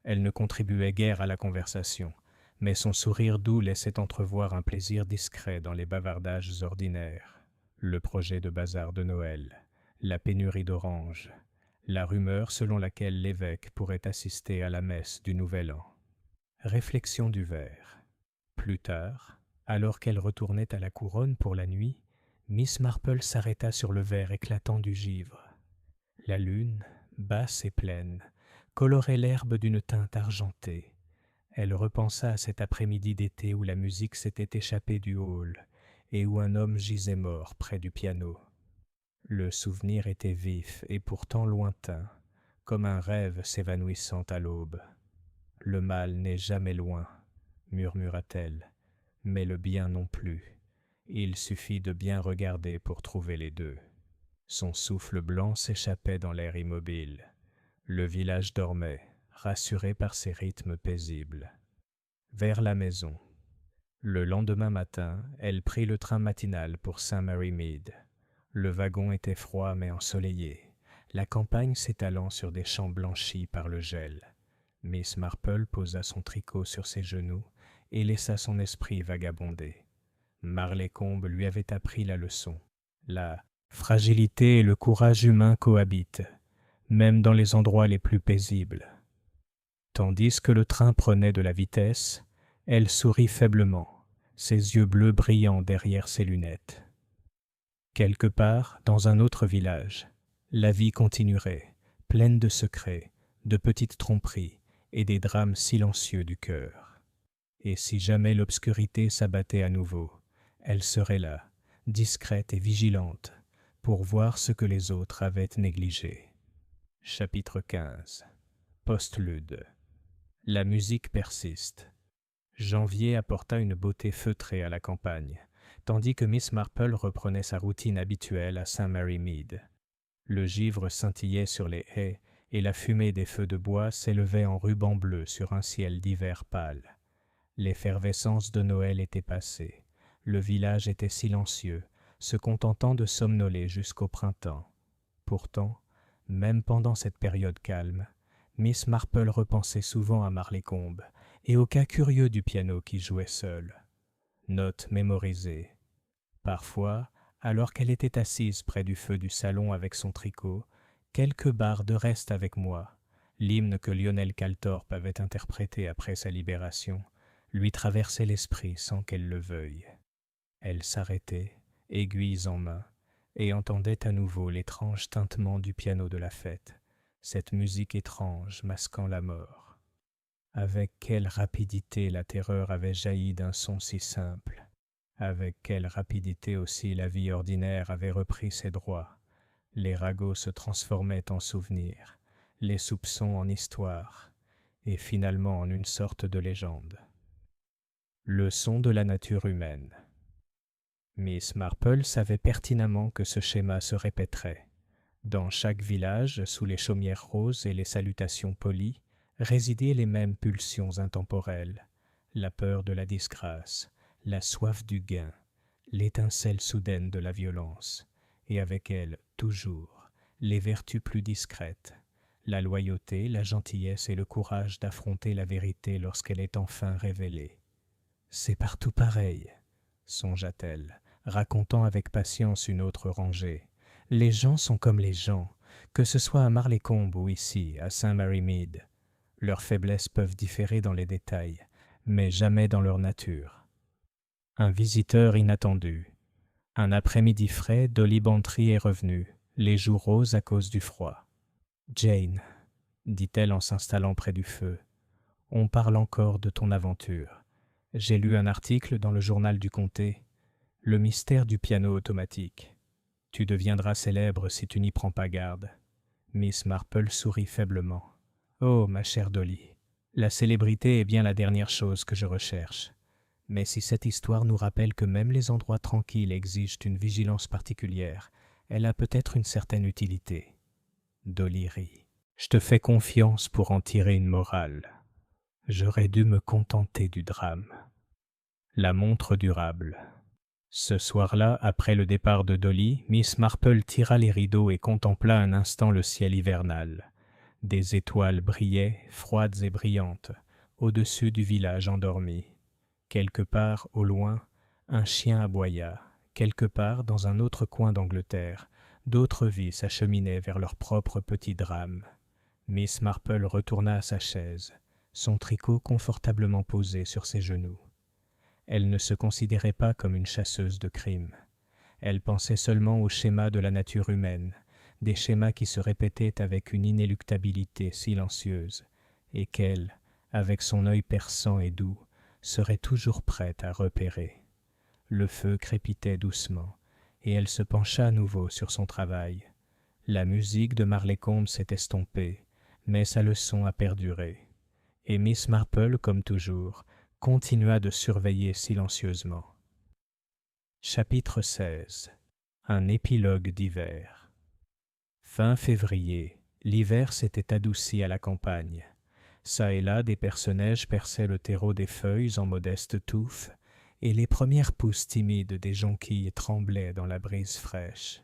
Elle ne contribuait guère à la conversation, mais son sourire doux laissait entrevoir un plaisir discret dans les bavardages ordinaires. Le projet de bazar de Noël, la pénurie d'oranges, la rumeur selon laquelle l'évêque pourrait assister à la messe du Nouvel An. Réflexion du verre. Plus tard, alors qu'elle retournait à la couronne pour la nuit, Miss Marple s'arrêta sur le verre éclatant du givre. La lune, basse et pleine, colorait l'herbe d'une teinte argentée. Elle repensa à cet après-midi d'été où la musique s'était échappée du hall et où un homme gisait mort près du piano. Le souvenir était vif et pourtant lointain, comme un rêve s'évanouissant à l'aube. « Le mal n'est jamais loin, » murmura-t-elle, « mais le bien non plus. Il suffit de bien regarder pour trouver les deux. » Son souffle blanc s'échappait dans l'air immobile. Le village dormait, rassuré par ses rythmes paisibles. Vers la maison. Le lendemain matin, elle prit le train matinal pour Saint-Mary-Mead. Le wagon était froid mais ensoleillé, la campagne s'étalant sur des champs blanchis par le gel. Miss Marple posa son tricot sur ses genoux et laissa son esprit vagabonder. Marleycombe lui avait appris la leçon. La fragilité et le courage humain cohabitent, même dans les endroits les plus paisibles. Tandis que le train prenait de la vitesse, elle sourit faiblement, ses yeux bleus brillant derrière ses lunettes. Quelque part, dans un autre village, la vie continuerait, pleine de secrets, de petites tromperies et des drames silencieux du cœur. Et si jamais l'obscurité s'abattait à nouveau, elle serait là, discrète et vigilante, pour voir ce que les autres avaient négligé. Chapitre 15. Postlude. La musique persiste. Janvier apporta une beauté feutrée à la campagne, tandis que Miss Marple reprenait sa routine habituelle à Saint-Mary-Mead. Le givre scintillait sur les haies et la fumée des feux de bois s'élevait en rubans bleus sur un ciel d'hiver pâle. L'effervescence de Noël était passée. Le village était silencieux, se contentant de somnoler jusqu'au printemps. Pourtant, même pendant cette période calme, Miss Marple repensait souvent à Marleycombe et au cas curieux du piano qui jouait seul. Notes mémorisées. Parfois, alors qu'elle était assise près du feu du salon avec son tricot, quelques barres de Reste avec moi, l'hymne que Lionel Calthorpe avait interprété après sa libération, lui traversaient l'esprit sans qu'elle le veuille. Elle s'arrêtait, aiguilles en main, et entendait à nouveau l'étrange tintement du piano de la fête, cette musique étrange masquant la mort. Avec quelle rapidité la terreur avait jailli d'un son si simple, avec quelle rapidité aussi la vie ordinaire avait repris ses droits. Les ragots se transformaient en souvenirs, les soupçons en histoire, et finalement en une sorte de légende. Leçon de la nature humaine. Miss Marple savait pertinemment que ce schéma se répéterait. Dans chaque village, sous les chaumières roses et les salutations polies, résidaient les mêmes pulsions intemporelles, la peur de la disgrâce, la soif du gain, l'étincelle soudaine de la violence, et avec elle, toujours, les vertus plus discrètes, la loyauté, la gentillesse et le courage d'affronter la vérité lorsqu'elle est enfin révélée. C'est partout pareil, songea-t-elle, racontant avec patience une autre rangée. Les gens sont comme les gens, que ce soit à Marleycombe ou ici, à Saint-Mary-Mead. Leurs faiblesses peuvent différer dans les détails, mais jamais dans leur nature. Un visiteur inattendu. Un après-midi frais, Dolly Bantry est revenue, les joues roses à cause du froid. « Jane, dit-elle en s'installant près du feu, on parle encore de ton aventure. J'ai lu un article dans le journal du comté, le mystère du piano automatique. Tu deviendras célèbre si tu n'y prends pas garde. » Miss Marple sourit faiblement. « Oh, ma chère Dolly, la célébrité est bien la dernière chose que je recherche. Mais si cette histoire nous rappelle que même les endroits tranquilles exigent une vigilance particulière, elle a peut-être une certaine utilité. » Dolly rit. « Je te fais confiance pour en tirer une morale. J'aurais dû me contenter du drame. » La montre durable. Ce soir-là, après le départ de Dolly, Miss Marple tira les rideaux et contempla un instant le ciel hivernal. Des étoiles brillaient, froides et brillantes, au-dessus du village endormi. Quelque part, au loin, un chien aboya. Quelque part, dans un autre coin d'Angleterre, d'autres vies s'acheminaient vers leur propre petit drame. Miss Marple retourna à sa chaise, son tricot confortablement posé sur ses genoux. Elle ne se considérait pas comme une chasseuse de crimes. Elle pensait seulement aux schémas de la nature humaine, des schémas qui se répétaient avec une inéluctabilité silencieuse, et qu'elle, avec son œil perçant et doux, serait toujours prête à repérer. Le feu crépitait doucement, et elle se pencha à nouveau sur son travail. La musique de Marleycombe s'est estompée, mais sa leçon a perduré. Et Miss Marple, comme toujours, continua de surveiller silencieusement. Chapitre 16. Un épilogue d'hiver. Fin février, l'hiver s'était adouci à la campagne. Çà et là, des perce-neige perçaient le terreau des feuilles en modestes touffes, et les premières pousses timides des jonquilles tremblaient dans la brise fraîche.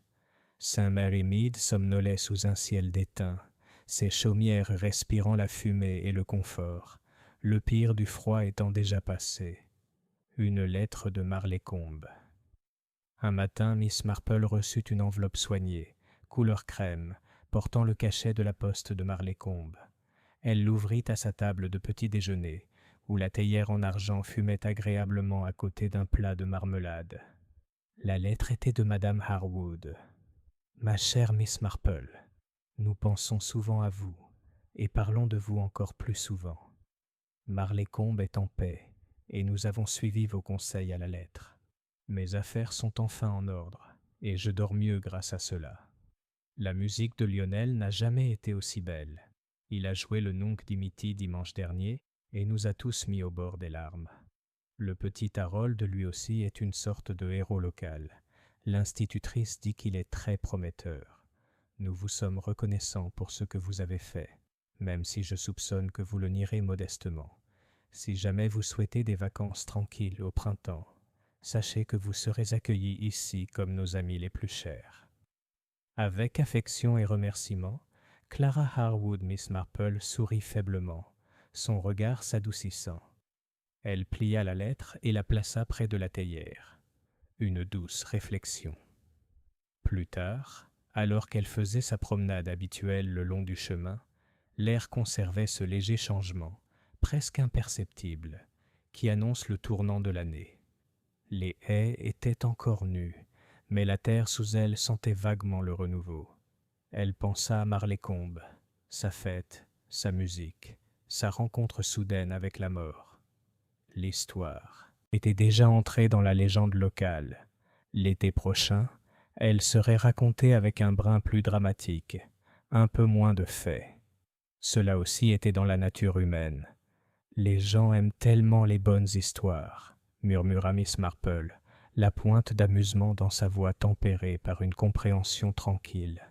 Saint-Mary-Mead somnolait sous un ciel d'étain, ses chaumières respirant la fumée et le confort, le pire du froid étant déjà passé. Une lettre de Marleycombe. Un matin, Miss Marple reçut une enveloppe soignée, couleur crème, portant le cachet de la poste de Marleycombe. Elle l'ouvrit à sa table de petit déjeuner, où la théière en argent fumait agréablement à côté d'un plat de marmelade. La lettre était de Madame Harwood. « Ma chère Miss Marple, nous pensons souvent à vous, et parlons de vous encore plus souvent. Marleycombe est en paix, et nous avons suivi vos conseils à la lettre. Mes affaires sont enfin en ordre, et je dors mieux grâce à cela. La musique de Lionel n'a jamais été aussi belle. Il a joué le Nunc Dimittis dimanche dernier, et nous a tous mis au bord des larmes. Le petit Harold, lui aussi, est une sorte de héros local. L'institutrice dit qu'il est très prometteur. Nous vous sommes reconnaissants pour ce que vous avez fait, même si je soupçonne que vous le nierez modestement. Si jamais vous souhaitez des vacances tranquilles au printemps, sachez que vous serez accueillis ici comme nos amis les plus chers. Avec affection et remerciements, Clara Harwood, Miss Marple, sourit faiblement, son regard s'adoucissant. Elle plia la lettre et la plaça près de la théière. Une douce réflexion. Plus tard, alors qu'elle faisait sa promenade habituelle le long du chemin, l'air conservait ce léger changement, presque imperceptible, qui annonce le tournant de l'année. Les haies étaient encore nues, mais la terre sous elles sentait vaguement le renouveau. Elle pensa à Marlécombe, sa fête, sa musique, sa rencontre soudaine avec la mort. L'histoire était déjà entrée dans la légende locale. L'été prochain, elle serait racontée avec un brin plus dramatique, un peu moins de faits. Cela aussi était dans la nature humaine. Les gens aiment tellement les bonnes histoires, murmura Miss Marple, la pointe d'amusement dans sa voix tempérée par une compréhension tranquille.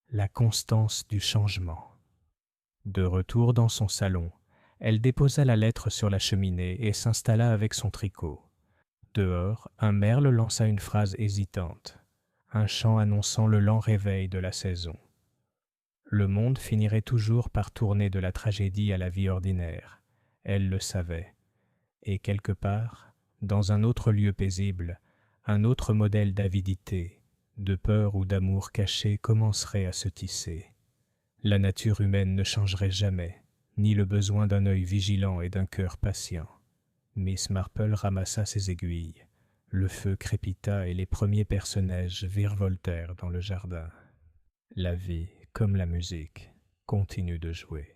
La constance du changement. De retour dans son salon, elle déposa la lettre sur la cheminée et s'installa avec son tricot. Dehors, un merle lança une phrase hésitante, un chant annonçant le lent réveil de la saison. Le monde finirait toujours par tourner de la tragédie à la vie ordinaire. Elle le savait. Et quelque part, dans un autre lieu paisible, un autre modèle d'avidité, de peur ou d'amour caché commencerait à se tisser. La nature humaine ne changerait jamais, ni le besoin d'un œil vigilant et d'un cœur patient. Miss Marple ramassa ses aiguilles. Le feu crépita et les premiers personnages virevoltèrent dans le jardin. La vie, comme la musique, continue de jouer.